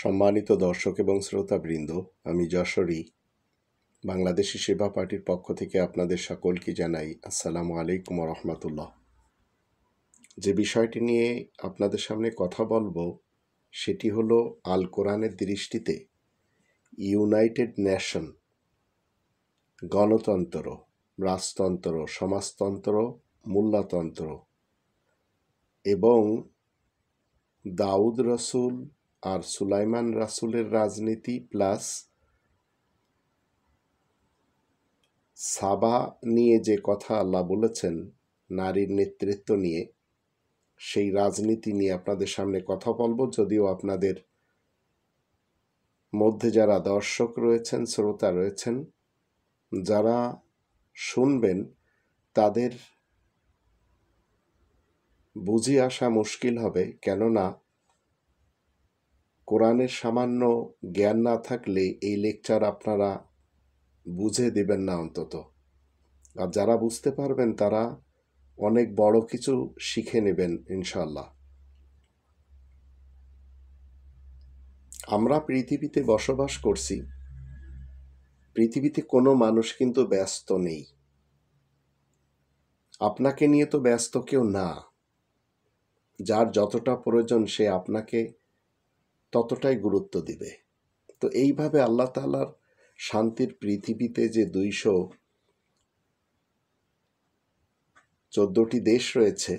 সম্মানিত দর্শক এবং শ্রোতাবৃন্দ, আমি যশোরী বাংলাদেশি সেবা পার্টির পক্ষ থেকে আপনাদের সকলকে জানাই আসসালামু আলাইকুম রহমতুল্লাহ। যে বিষয়টি নিয়ে আপনাদের সামনে কথা বলবো সেটি হলো আল কোরআনের দৃষ্টিতে ইউনাইটেড নেশন, গণতন্ত্র, রাজতন্ত্র, সমাজতন্ত্র, মোল্লাতন্ত্র এবং দাউদ রসুল আর সুলাইমান রাসুলের রাজনীতি প্লাস সাবা নিয়ে যে কথা আল্লাহ বলেছেন নারীর নেতৃত্ব নিয়ে, সেই রাজনীতি নিয়ে আপনাদের সামনে কথা বলবো। যদিও আপনাদের মধ্যে যারা দর্শক রয়েছেন, শ্রোতা রয়েছেন, যারা শুনবেন তাদের বুঝে আসা মুশকিল হবে, কেননা কোরআনের সামান্য জ্ঞান না থাকলে এই লেকচার আপনারা বুঝে দেবেন না অন্তত। আর যারা বুঝতে পারবেন তারা অনেক বড় কিছু শিখে নেবেন ইনশাল্লাহ। আমরা পৃথিবীতে বসবাস করছি, পৃথিবীতে কোনো মানুষ কিন্তু ব্যস্ত নেই। আপনাকে নিয়ে তো ব্যস্ত কেউ না। যার যতটা প্রয়োজন সে আপনাকে ততটাই গুরুত্ব দিবে। তো এইভাবে আল্লাহ তাআলার শান্তির পৃথিবীতে যে 214টি দেশ রয়েছে,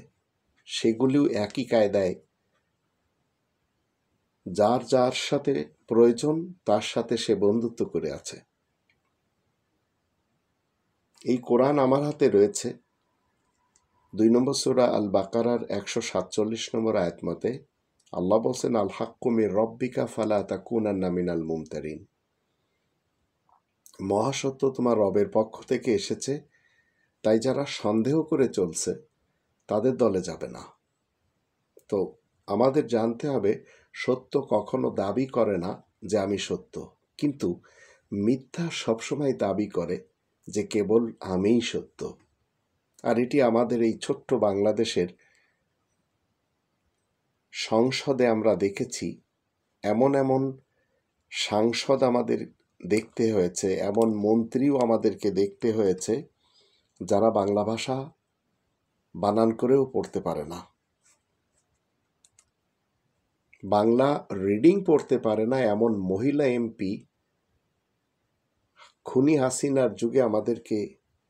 সেগুলিও একই কায়দায় যার যার সাথে প্রয়োজন তার সাথে সে বন্ধুত্ব করে আছে। এই কোরআন আমার হাতে রয়েছে। 2 নম্বর সূরা আল বাকারার 147 নম্বর আয়াত মতে আল্লাহ বলছেন, আল হাক্কু মির রব্বিকা ফালা তাকুনান্না মিনাল মুমতারিন। মহাসত্য তোমার রবের পক্ষ থেকে এসেছে, তাই যারা সন্দেহ করে চলছে তাদের দলে যাবে না। তো আমাদের জানতে হবে, সত্য কখনো দাবি করে না যে আমি সত্য, কিন্তু মিথ্যা সবসময় দাবি করে যে কেবল আমিই সত্য। আর এটি আমাদের এই ছোট্ট বাংলাদেশের সংসদে আমরা দেখেছি। এমন এমন সাংসদ আমাদের দেখতে হয়েছে, এমন মন্ত্রীও আমাদেরকে দেখতে হয়েছে যারা বাংলা ভাষা বানান করেও পড়তে পারে না, বাংলা রিডিং পড়তে পারে না। এমন মহিলা এমপি খুনি হাসিনার যুগে আমাদেরকে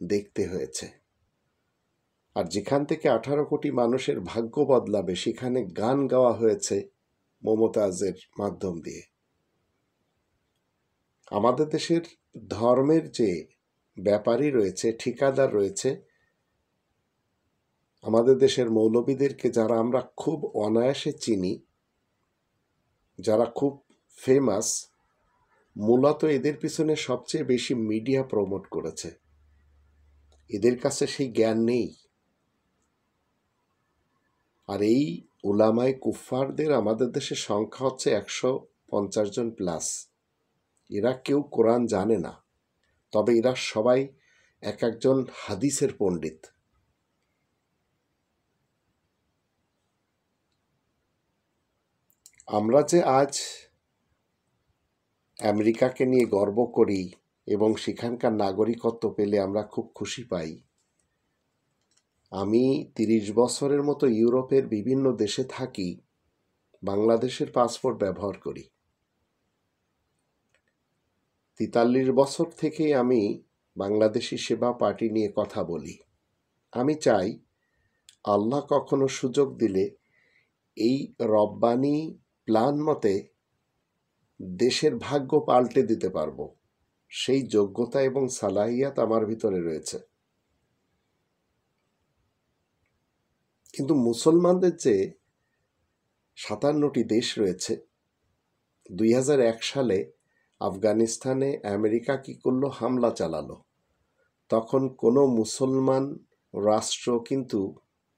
দেখতে হয়েছে। আর যেখান থেকে 18 কোটি মানুষের ভাগ্য বদলাবে, সেখানে গান গাওয়া হয়েছে মমতাজের মাধ্যম দিয়ে। আমাদের দেশের ধর্মের যে ব্যাপারী রয়েছে, ঠিকাদার রয়েছে, আমাদের দেশের মৌলবীদেরকে যারা আমরা খুব অনায়াসে চিনি, যারা খুব ফেমাস, মূলত এদের পিছনে সবচেয়ে বেশি মিডিয়া প্রমোট করেছে। এদের কাছে সেই জ্ঞান নেই। আর এই উলামায়ে কুফফারদের আমাদের দেশে সংখ্যা হচ্ছে 150 জন প্লাস। এরা কেউ কোরআন জানে না, তবে এরা সবাই এক একজন হাদিসের পণ্ডিত। আমরা যে আজ আমেরিকাকে নিয়ে গর্ব করি এবং সেখানকার নাগরিকত্ব পেলে আমরা খুব খুশি পাই। আমি 30 বছরের মতো ইউরোপের বিভিন্ন দেশে থাকি, বাংলাদেশের পাসপোর্ট ব্যবহার করি। 43 বছর থেকে আমি বাংলাদেশি সেবা পার্টি নিয়ে কথা বলি। আমি চাই আল্লাহ কখনো সুযোগ দিলে এই রব্বানি প্ল্যান মতে দেশের ভাগ্য পাল্টে দিতে পারবো। সেই যোগ্যতা এবং সালাহিয়াত আমার ভিতরে রয়েছে। কিন্তু মুসলমানদের যে 57টি দেশ রয়েছে, 2001 সালে আফগানিস্তানে আমেরিকা কি করলো? হামলা চালালো। তখন কোনো মুসলমান রাষ্ট্র কিন্তু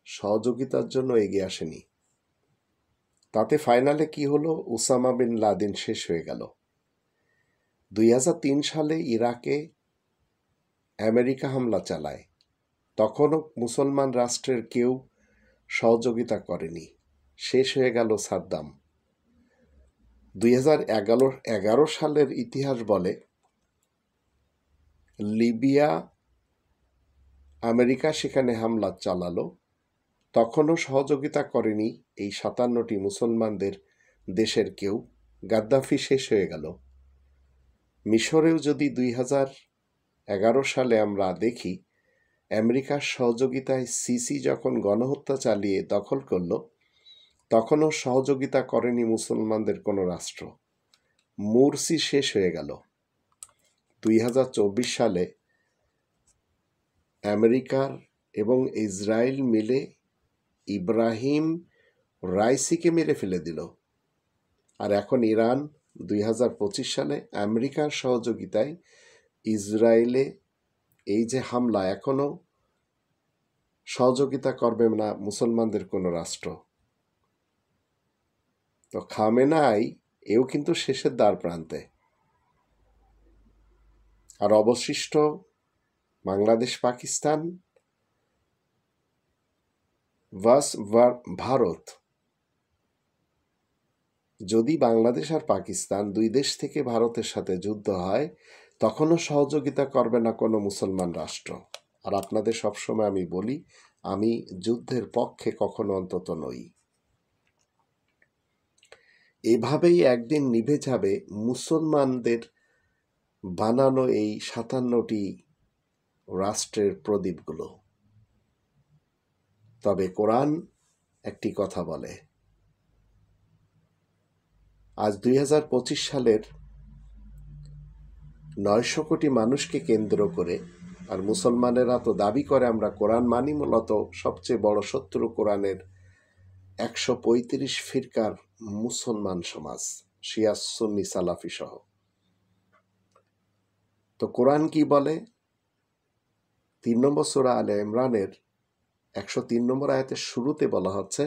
সহযোগিতার জন্য এগিয়ে আসেনি। তাতে ফাইনালে কি হলো? উসামা বিন লাদেন শেষ হয়ে গেল। 2003 সালে ইরাকে আমেরিকা হামলা চালায়, তখনও মুসলমান রাষ্ট্রের কেউ সহযোগিতা করেনি, শেষ হয়ে গেল সাদ্দাম। 2011 সালের ইতিহাস বলে লিবিয়া আমেরিকা সেখানে হামলা চালালো, তখনও সহযোগিতা করেনি এই 57টি মুসলমানদের দেশের কেউ। গাদ্দাফি শেষ হয়ে গেল। মিশরেও যদি 2011 সালে আমরা দেখি, আমেরিকার সহযোগিতায় সিসি যখন গণহত্যা চালিয়ে দখল করল, তখনও সহযোগিতা করেনি মুসলমানদের কোনো রাষ্ট্র। মুরসি শেষ হয়ে গেল। 2024 সালে আমেরিকার এবং ইসরায়েল মিলে ইব্রাহিম রাইসিকে মেরে ফেলে দিল। আর এখন ইরান 2025 সালে আমেরিকার সহযোগিতায় ইসরায়েলে এই যে হামলা, এখনো সহযোগিতা করবে না মুসলমানদের কোনো রাষ্ট্র। তো খামেনাই এও কিন্তু শেষের দ্বার প্রান্তে। আর অবশিষ্ট বাংলাদেশ, পাকিস্তান ভারত। যদি বাংলাদেশ আর পাকিস্তান দুই দেশ থেকে ভারতের সাথে যুদ্ধ হয়, তখনও সহযোগিতা করবে না কোনো মুসলমান রাষ্ট্র। আর আপনাদের সবসময় আমি বলি, আমি যুদ্ধের পক্ষে কখনো অন্তত নই। এভাবেই একদিন নিভে যাবে মুসলমানদের বানানো এই 57টি রাষ্ট্রের প্রদীপগুলো। তবে কোরআন একটি কথা বলে। আজ 2025 সালের 900 কোটি মানুষকে কেন্দ্র করে, আর মুসলমানেরা তো দাবি করে আমরা কোরআন মানি, মূলত সবচেয়ে বড় শত্রু কোরআনের 135 ফিরকার মুসলমান সমাজ, শিয়া সুন্নি সালাফি সহ। তো কোরআন কি বলে? 3 নম্বর সূরা আলে ইমরানের 103 নম্বর আয়াতের শুরুতে বলা হচ্ছে,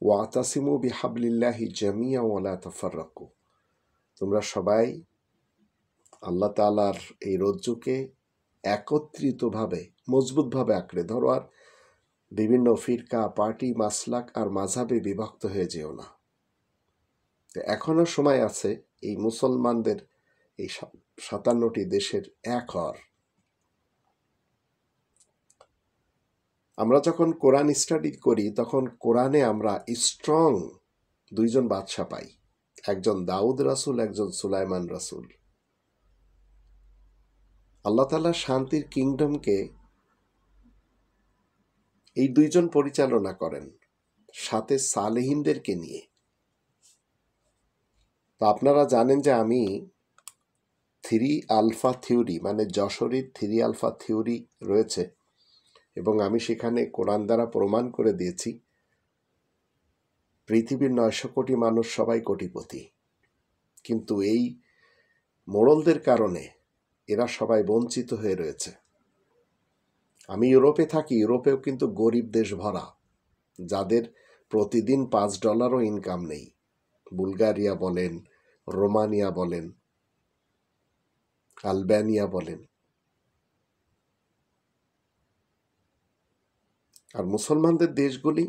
ওয়াতাসিমু বিহাবলিল্লাহি জামিয়া ওয়া লা তাফাররাকু। তোমরা সবাই আল্লাহ তাআলার এই রজ্জুকে একত্রিতভাবে মজবুতভাবে আঁকড়ে ধরো, আর বিভিন্ন ফিরকা, পার্টি, মাসলাক আর মাযহাবে বিভক্ত হয়ে যেও না। এখনো সময় আছে এই মুসলমানদের এই 57টি দেশের এক হওয়ার। আমরা যখন কোরআন স্টাডি করি, তখন কোরআনে আমরা স্ট্রং দুইজন বাদশা পাই, একজন দাউদ রাসূল, একজন সুলাইমান রাসূল। আল্লাহ তাআলা শান্তির কিংডমকে এই দুইজন পরিচালনা করেন, সাথে সালেহিনদেরকে নিয়ে। তো আপনারা জানেন যে আমি 3 আলফা থিওরি, মানে যশোরের 3 আলফা থিওরি রয়েছে, এবং আমি সেখানে কোরআন দ্বারা প্রমাণ করে দিয়েছি পৃথিবীর 900 কোটি মানুষ সবাই কোটিপতি, কিন্তু এই মোড়লদের কারণে এরা সবাই বঞ্চিত হয়ে রয়েছে। আমি ইউরোপে থাকি, ইউরোপেও কিন্তু গরিব দেশ ভরা, যাদের প্রতিদিন $5 ইনকাম নেই। বুলগারিয়া বলেন, রোমানিয়া বলেন, আলবেনিয়া বলেন। আর মুসলমানদের দেশগুলি,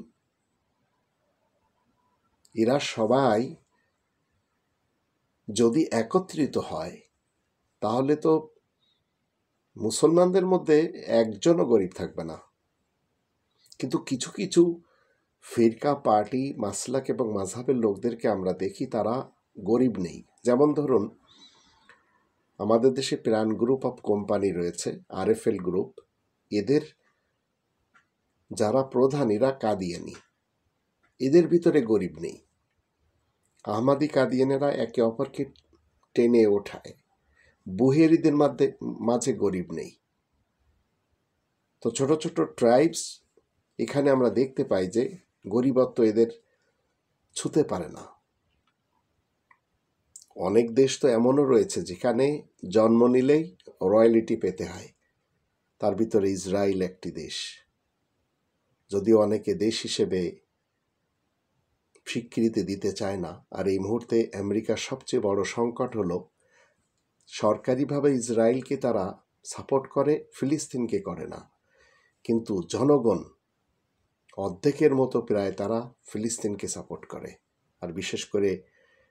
এরা সবাই যদি একত্রিত হয়, তাহলে তো মুসলমানদের মধ্যে একজনও গরিব থাকবে না। কিন্তু কিছু কিছু ফিরকা, পার্টি, মাসলাক এবং মাযহাবের লোকদেরকে আমরা দেখি তারা গরিব নেই। যেমন ধরুন, আমাদের দেশে প্রাণ গ্রুপ অফ কোম্পানি রয়েছে, RFL গ্রুপ। এদের যারা প্রধান, এরা কাদিয়ানি। এদের ভিতরে গরিব নেই। আহমাদি কাদিয়ানেরা একে অপরকে টেনে ওঠায়। বুহেরিদের মাঝে গরিব নেই। তো ছোট ছোট ট্রাইবস এখানে আমরা দেখতে পাই যে গরিবত্ব এদের ছুঁতে পারে না। অনেক দেশ তো এমনও রয়েছে যেখানে জন্ম নিলেই রয়্যালিটি পেতে হয়। তার ভিতরে ইসরায়েল একটি দেশ, যদিও অনেকে দেশ হিসেবে স্বীকৃতি দিতে চায় না। আর এই মুহূর্তে আমেরিকার সবচেয়ে বড় সংকট হলো, সরকারিভাবে ইসরায়েলকে তারা সাপোর্ট করে, ফিলিস্তিনকে করে না। কিন্তু জনগণ অর্ধেকের মতো প্রায় তারা ফিলিস্তিনকে সাপোর্ট করে। আর বিশেষ করে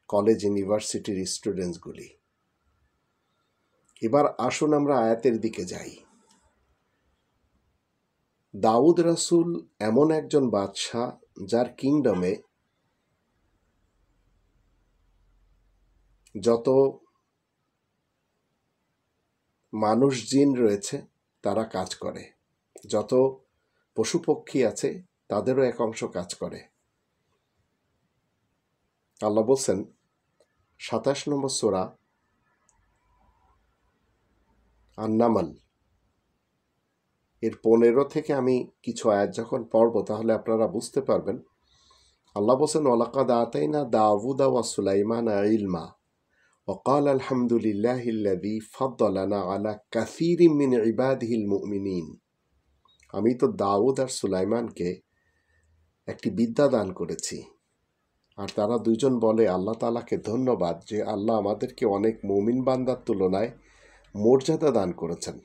কলেজ ইউনিভার্সিটির স্টুডেন্টসগুলি। এবার আসুন আমরা আয়াতের দিকে যাই। দাউদ রাসূল এমন একজন বাদশাহ যার কিংডমে যত মানুষ জিন রয়েছে তারা কাজ করে, যত পশু পক্ষী আছে তাদেরও এক অংশ কাজ করে। আল্লাহ বলছেন ২৭ নম্বর সূরা আন-নামল এর ১৫ থেকে আমি কিছু আয়াত যখন পড়ব তাহলে আপনারা বুঝতে পারবেন। আল্লাহ বলছেন ওয়ালাকাদ আতাইনা দাউদা ওয়া সুলাইমানা ইলমা وقال الحمد لله الذي فضلنا على كثير من عباده المؤمنين। আমি তো দাউদ আর সুলাইমানকে একটি বিদ্যা দান করেছি, আর তারা দুজন বলে আল্লাহ তাআলাকে ধন্যবাদ যে আল্লাহ আমাদেরকে অনেক মুমিন বান্দার তুলনায় মর্যাদা দান করেছেন।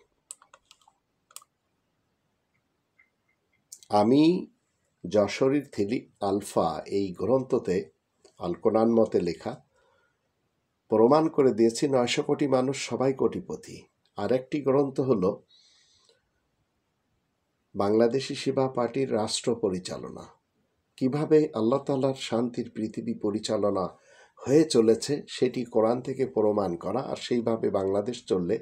আমি যশোরের থিলি আলফা এই গ্রন্থতে আল কোরআন মতে লেখা প্রমাণ করে দিয়েছি ৯০০ কোটি মানুষ সবাই কোটিপতি। আর একটি গ্রন্থ হলো বাংলাদেশি সেবা পার্টির রাষ্ট্র পরিচালনা, কিভাবে আল্লাহ তাআলার শান্তির পৃথিবী পরিচালনা হয়ে চলেছে সেটি কোরআন থেকে প্রমাণ করা। আর সেইভাবে বাংলাদেশ চললে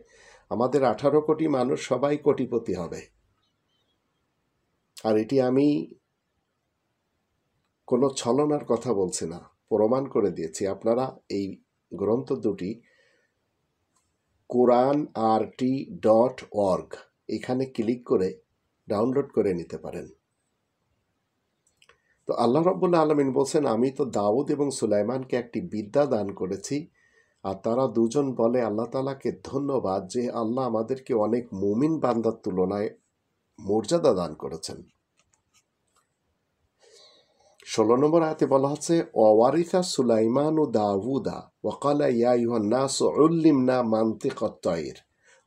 আমাদের ১৮ কোটি মানুষ সবাই কোটিপতি হবে। আর এটি আমি কোনো ছলনার কথা বলছি না, প্রমাণ করে দিয়েছি। আপনারা এই গ্রন্থ দুটি quranrt.org এখানে ক্লিক করে ডাউনলোড করে নিতে পারেন। তো আল্লাহ রাব্বুল আলামিন বলছেন আমি তো দাউদ এবং সুলাইমানকে একটি বিদ্যা দান করেছি, আর তারা দুজন বলে আল্লাহ তাআলাকে ধন্যবাদ যে আল্লাহ আমাদেরকে অনেক মুমিন বান্দার তুলনায় মর্যাদা দান করেছেন। ১৬ নম্বর আয়াতে বলা হচ্ছে ওয়ারিসা সুলাইমান ও দাউদা ওয়াকালা ইয়া আইয়ুহান নাস উল্লিমনা মানতিকাত তায়র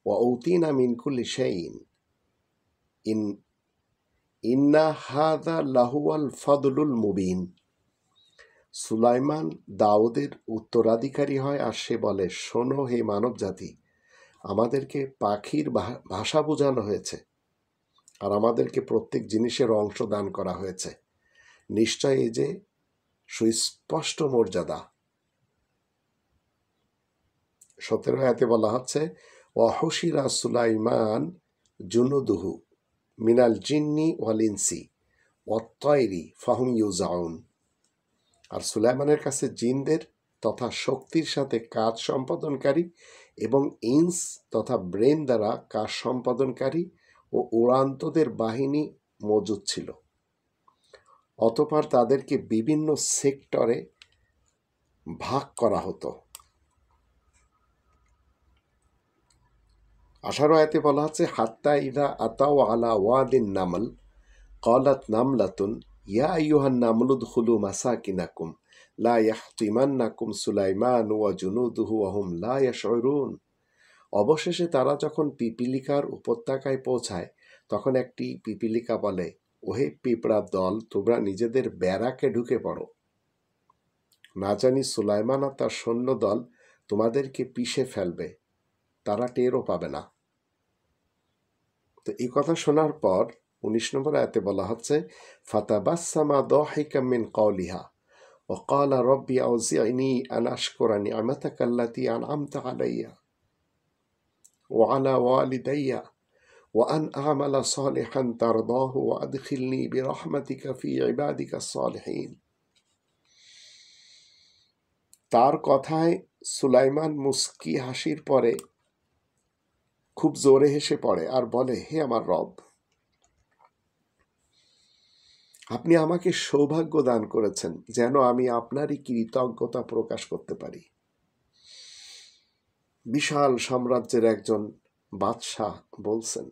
ওয়া উতিনা মিন কুল্লি শাইইন ইন্না হাযা লাহুয়াল ফাদলুল মুবিন। সুলাইমান দাউদের উত্তরাধিকারী হয় আর সে বলে শোনো হে মানব জাতি, আমাদেরকে পাখির ভাষা বোঝানো হয়েছে আর আমাদেরকে প্রত্যেক জিনিসের অংশ দান করা হয়েছে। নিশ্চয় এই যে সুস্পষ্ট মর্যাদা। ১৭ আয়াতে বলা হচ্ছে ওয়াহুশিরা সুলাইমান জুনুদুহু মিনাল জিন্নি ওয়াল ইনসি ওয়াত-তায়রি ফাহুম ইউজাউন। আর সুলাইমানের কাছে জিনদের তথা শক্তির সাথে কাজ সম্পাদনকারী এবং ইন্স তথা ব্রেন দ্বারা কাজ সম্পাদনকারী ও উড়ান্তদের বাহিনী মজুদ ছিল। অতঃপর তাদেরকে বিভিন্ন সেক্টরে ভাগ করা হতো। ১৮ আয়াতে বলা হচ্ছে হাত্তা ইযা আতাও আলা ওয়াদিন নামল ক্বালাত নামলাতুন ইয়া আইয়ুহান নামলু উদখুলু মাসাকিনাকুম লা ইয়াহতিমান্নাকুম সুলাইমান ওয়া জুনুদুহু ওয়া হুম লা ইয়াশউরুন। অবশেষে তারা যখন পিপিলিকার উপত্যকায় পৌঁছায় তখন একটি পিপিলিকা বলে ওহে পিঁপড়ার দল, তোমরা নিজেদের ব্যারাকে ঢুকে পড়ো, না জানি সুলাইমান আর তার সৈন্য দল তোমাদেরকে পিষে ফেলবে, তারা টেরও পাবে না। তো এই কথা শোনার পর ১৯ নম্বর আয়াতে বলা হচ্ছে ফাতাবাসসামা দাহিকাম মিন কওলিহা ওয়া ক্বালা রাব্বি আউজি'নি আন আশকুরা নি'মাতাকা আল্লাতী আন'আমতা আলাইয়া ওয়া আলা ওয়ালিদাইয়া ওয়া আন আ'মালা সালিহান তারদাহু ওয়া আদখিলনি বিরহমাতিকা ফি ইবাদিকাস সালিহিন। তার কথায় সুলাইমান মুস্কি হাসির পরে খুব জোরে হেসে পড়ে আর বলে হে আমার রব, আপনি আমাকে সৌভাগ্য দান করেছেন যেন আমি আপনারই কৃতজ্ঞতা প্রকাশ করতে পারি। বিশাল সাম্রাজ্যের একজন বাদশাহ বলছেন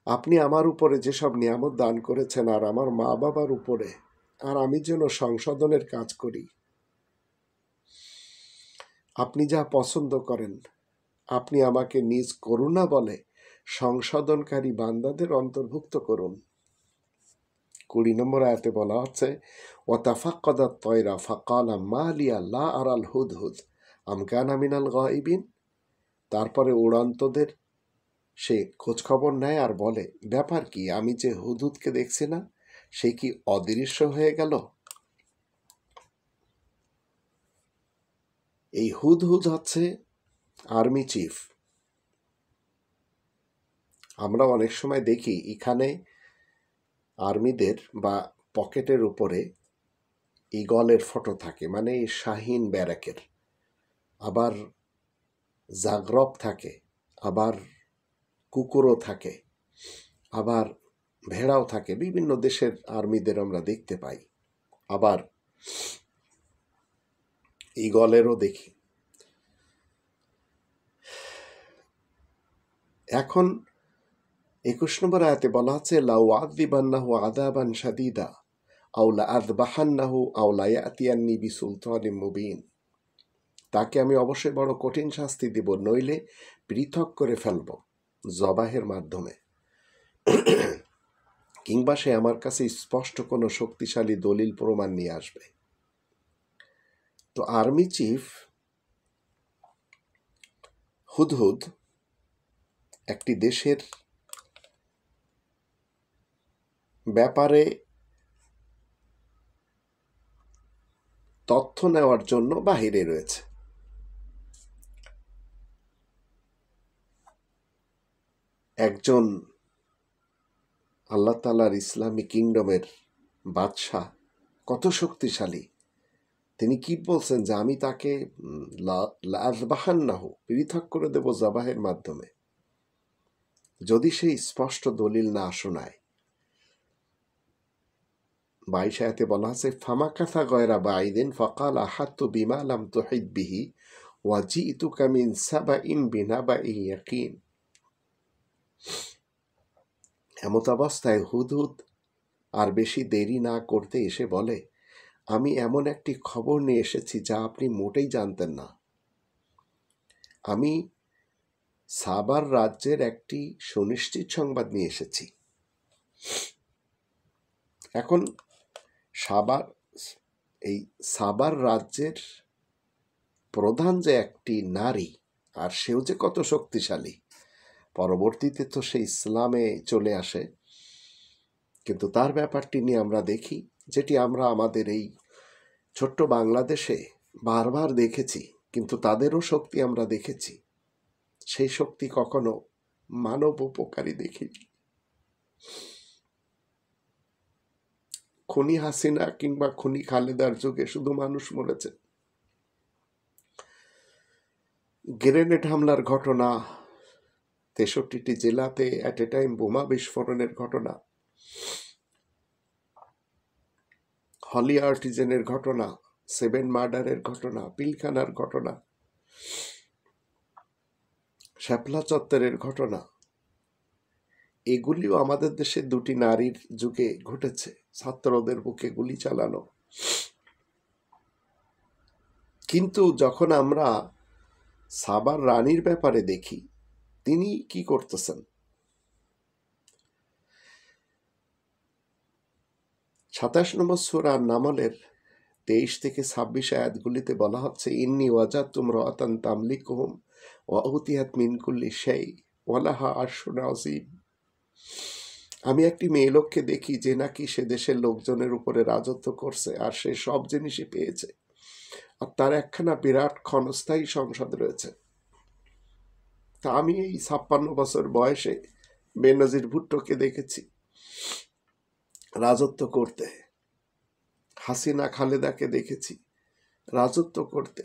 আপনি আমার উপরে যেসব নিয়ামত দান করেছেন আর আমার মা বাবার উপরে, আর আমি যেন সংশোধনের কাজ করি, আপনি যা পছন্দ করেন আপনি আমাকে নিজ করুণা বলে সংশোধনকারী বান্দাদের অন্তর্ভুক্ত করুন। 20 নম্বর আয়াতে বলা হচ্ছে ওয়াতাফাক্কাদাত তয়রা ফাকালা মা লিয়া লা আরাল হুদহুদ আম কানা মিনাল গায়িবিন। তারপরে উড়ান্তদের সে খোঁজখবর নেয় আর বলে, ব্যাপার কি, আমি যে হুদহুদকে দেখছি না, সে কি অদৃশ্য হয়ে গেল? এই হুদহুদ হচ্ছে আর্মি চিফ। আমরা অনেক সময় দেখি এখানে আর্মিদের বা পকেটের উপরে ঈগলের ফটো থাকে, মানে এই শাহিন ব্যারাকের, আবার জাগরব থাকে, আবার কুকুরও থাকে, আবার ভেড়াও থাকে। বিভিন্ন দেশের আর্মিদের আমরা দেখতে পাই, আবার ঈগলেরও দেখি। এখন 21 নম্বর আয়াতে বলা হচ্ছে লাউ আযযিবান্নাহু আযাবান শাদীদা আও লাআযবাহান্নাহু আও লায়াতিয়ান্নি বিসুলতানিম মুবিন। তাকে আমি অবশ্যই বড় কঠিন শাস্তি দিব, নইলে পৃথক করে ফেলব জবাহের মাধ্যমে, কিংবা সে আমার কাছে স্পষ্ট কোনো শক্তিশালী দলিল প্রমাণ নিয়ে আসবে। তো আর্মি চিফ হুদহুদ একটি দেশের ব্যাপারে তথ্য নেওয়ার জন্য বাহিরে রয়েছে। একজন আল্লাহ তাআলার ইসলামী কিংডমের বাদশাহ কত শক্তিশালী, তিনি কি বলছেন যে আমি তাকে লাযবাহান্নাহু পৃথক করে দেব জবাহের মাধ্যমে, যদি সেই স্পষ্ট দলিল না শোনায়। 22 আয়াতে বলা আছে ফামাকাসা গয়রা বাইদিন ফাকাল আহাত্তু বিমা লাম তুহিত বিহি ওয়া জিতুকা মিন সাবাইন বিনাবাইন ইয়াকিন। এমত অবস্থায় হুদহুদ আর বেশি দেরি না করতে এসে বলে, আমি এমন একটি খবর নিয়ে এসেছি যা আপনি মোটেই জানতেন না। আমি সাবার রাজ্যের একটি সুনিশ্চিত সংবাদ নিয়ে এসেছি। এখন সাবার রাজ্যের প্রধান যে একটি নারী, আর সেও যে কত শক্তিশালী, পরবর্তীতে তো সে ইসলামে চলে আসে, কিন্তু তার ব্যাপারটি নিয়ে আমরা দেখি, যেটি আমরা আমাদের এই ছোট্ট বাংলাদেশে বারবার দেখেছি, কিন্তু তাদেরও শক্তি আমরা দেখেছি। সেই শক্তি কখনো মানব উপকারী দেখিনি। খুনি হাসিনা কিংবা খুনি খালেদার যুগে শুধু মানুষ মরেছে। গ্রেনেড হামলার ঘটনা, 63টি জেলাতে অ্যাট এ টাইম বোমা বিস্ফোরণের ঘটনা, হলি আর্টিজেনের ঘটনা, 7 মার্ডারের ঘটনা, পিলখানার ঘটনা, শাপলা চত্বরের ঘটনা, এগুলিও আমাদের দেশে 2টি নারীর যুগে ঘটেছে। ছাত্রদের বুকে গুলি চালানো। কিন্তু যখন আমরা সাবার রানীর ব্যাপারে দেখি, তিনি কি করতেছেন, 27 নম্বর সূরা নামলের 23 থেকে 26 আয়াতগুলিতে বলা হচ্ছে ইন্নী ওয়াজাদতু ইমরাআতান তামলিকুহুম ওয়া উতিয়াত মিন কুল্লি শাই ওয়া লাহা আরশুন আযীম। আমি একটি মেয়ে লোককে দেখি যে নাকি সে দেশের লোকজনের উপরে রাজত্ব করছে, আর সে সব জিনিসই পেয়েছে, আর তার একখানা বিরাট ক্ষণস্থায়ী সংসদ রয়েছে। তা আমি এই 56 বছর বয়সে বেনজির ভুট্টোকে দেখেছি রাজত্ব করতে, হাসিনা খালেদাকে দেখেছি রাজত্ব করতে,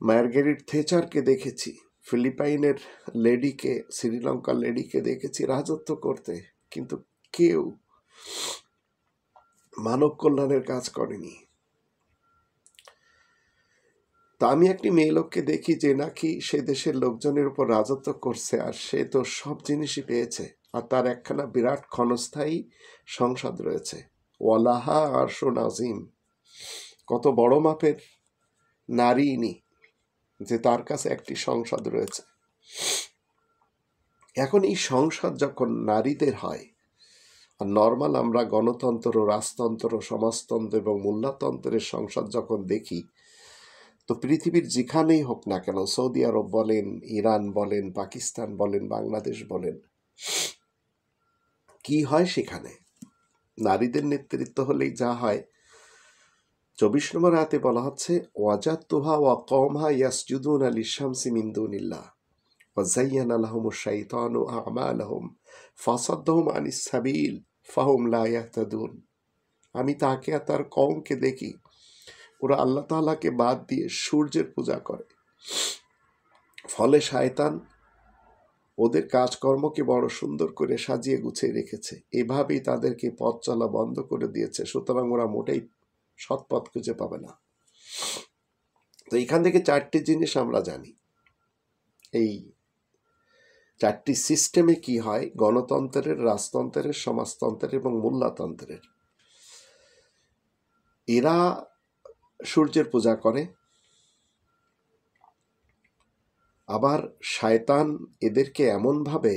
মার্গারেট থেচারকে দেখেছি, ফিলিপাইনের লেডিকে, শ্রীলঙ্কার লেডিকে দেখেছি রাজত্ব করতে, কিন্তু কেউ মানব কল্যাণের কাজ করেনি। তা আমি একটি মেয়ে লোককে দেখি যে নাকি সে দেশের লোকজনের উপর রাজত্ব করছে, আর সে তো সব জিনিসই পেয়েছে, আর তার একখানা বিরাট ক্ষণস্থায়ী সংসদ রয়েছে। ওয়ালাহা আরশুন আযীম। কত বড় মাপের নারী ইনি যে তার কাছে একটি সংসদ রয়েছে। এখন এই সংসদ যখন নারীদের হয়, আর নর্মাল আমরা গণতন্ত্র, রাজতন্ত্র, সমাজতন্ত্র এবং মোল্লাতন্ত্রের সংসদ যখন দেখি, তো পৃথিবীর যেখানেই হোক না কেন, সৌদি আরব বলেন, ইরান বলেন, পাকিস্তান বলেন, বাংলাদেশ বলেন, কি হয় সেখানে? নারীদের নেতৃত্ব হলেই যা হয়। 24 নম্বর আয়াতে বলা হচ্ছে, ওয়াজাতুহা ওয়া কওমহা ইয়াসজুদুনা লিশ-শামসি মিন দুনিল্লাহ ওয়া যায়্যানা লাহুমুশ শাইতানু আ'মালাহুম ফাসাদ্দাহুম আনিস সাবিল ফাহুম লা ইয়াহতাদুন। আমি তাকে আর তার কওমকে দেখি, ওরা আল্লাহ তাআলাকে বাদ দিয়ে সূর্যের পূজা করে, ফলে শয়তান ওদের কাজকর্মকে বড় সুন্দর করে সাজিয়ে গুছিয়ে রেখেছে, এভাবেই তাদেরকে পথ চলা বন্ধ করে দিয়েছে, সুতরাং ওরা মোটেই সৎ পথ খুঁজে পাবে না। তো এখান থেকে 4টি জিনিস আমরা জানি। এই 4টি সিস্টেমে কি হয়, গণতন্ত্রের, রাজতন্ত্রের, সমাজতন্ত্রের এবং মোল্লাতন্ত্রের। এরা সূর্যের পূজা করে, আবার শয়তান এদেরকে এমনভাবে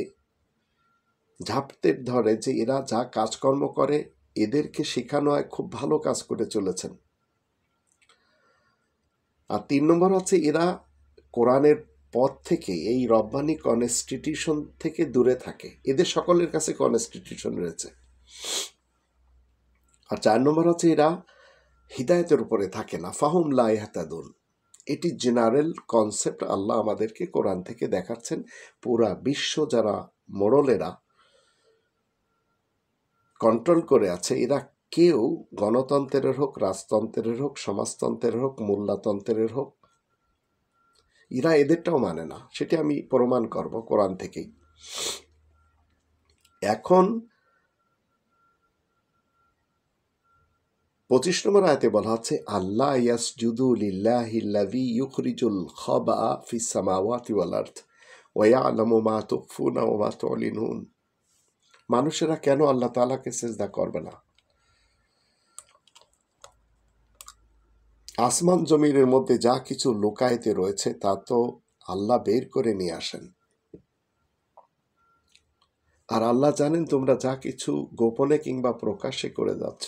ঝাপতে ধরে যে এরা যা কাজকর্ম করে এদেরকে শেখানো হয় খুব ভালো কাজ করে চলেছেন। আর 3 নম্বর হচ্ছে, এরা কোরআনের পথ থেকে, এই রব্বানি কনস্টিটিউশন থেকে দূরে থাকে। এদের সকলের কাছে কনস্টিটিউশন রয়েছে। আর 4 নম্বর হচ্ছে, এরা হিদায়তের উপরে থাকে না, ফাহুম লা ইয়াহতাদুন। এটি জেনারেল কনসেপ্ট আল্লাহ আমাদেরকে কোরআন থেকে দেখাচ্ছেন। পুরা বিশ্ব যারা মোড়লেরা কন্ট্রোল করে আছে, এরা কেউ গণতন্ত্রের হোক, রাজতন্ত্রের হোক, সমাজতন্ত্রের হোক, মোল্লাতন্ত্রের হোক, এরা এদেরটাও মানে না। সেটি আমি প্রমাণ করব কোরআন থেকেই। এখন 25 নম্বর আয়াতে বলা হচ্ছে, আল্লাহ ইয়াসজুদু লিল্লাহিল্লাযী ইউখরিজুল খাবা ফিস সামাওয়াতি ওয়াল আরদ ওয়া ইয়ালামু মা তুখফুনা ওয়া মা তু'লিনুন। মানুষেরা কেন আল্লাহ তাআলাকে সিজদা করবে না? আসমান জমিনের মধ্যে যা কিছু লুকায়িত রয়েছে তা তো আল্লাহ বের করে নিয়ে আসেন। আর আল্লাহ জানেন তোমরা যা কিছু গোপনে কিংবা প্রকাশ্যে করে যাচ্ছ।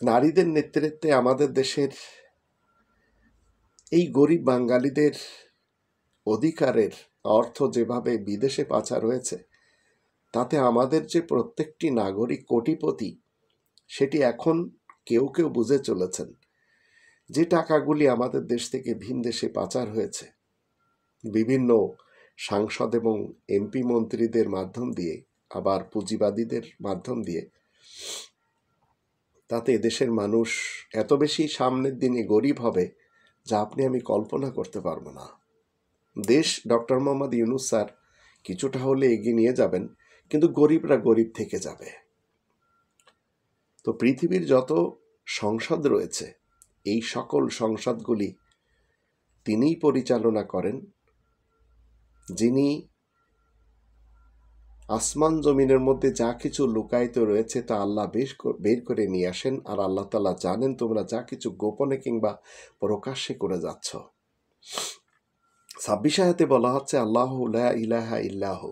নারীদের নেতৃত্বে আমাদের দেশের এই গরিব বাঙালিদের অধিকারের অর্থ যেভাবে বিদেশে পাচার হয়েছে, তাতে আমাদের যে প্রত্যেকটি নাগরিক কোটিপতি, সেটি এখন কেউ কেউ বুঝে চলেছেন। যে টাকাগুলি আমাদের দেশ থেকে ভিন দেশে পাচার হয়েছে বিভিন্ন সাংসদ এবং এমপি মন্ত্রীদের মাধ্যম দিয়ে, আবার পুঁজিবাদীদের মাধ্যম দিয়ে, তাতে দেশের মানুষ এত বেশি সামনের দিনে গরিব হবে যা আপনি আমি কল্পনা করতে পারবো না। দেশ ডক্টর মোহাম্মদ ইউনূস স্যার কিছুটা হলে এগিয়ে নিয়ে যাবেন, কিন্তু গরিবরা গরিব থেকে যাবে। তো পৃথিবীর যত সংসদ রয়েছে, এই সকল সংসদগুলি তিনিই পরিচালনা করেন, যিনি আসমান জমিনের মধ্যে যা কিছু লুকায়িত রয়েছে তা আল্লাহ বের করে নিয়ে আসেন। আর আল্লাহ তাআলা জানেন তোমরা যা কিছু গোপনে কিংবা প্রকাশ্যে করে যাচ্ছ। 26 আয়াতে বলা হচ্ছে, আল্লাহু লা ইলাহা ইল্লাহু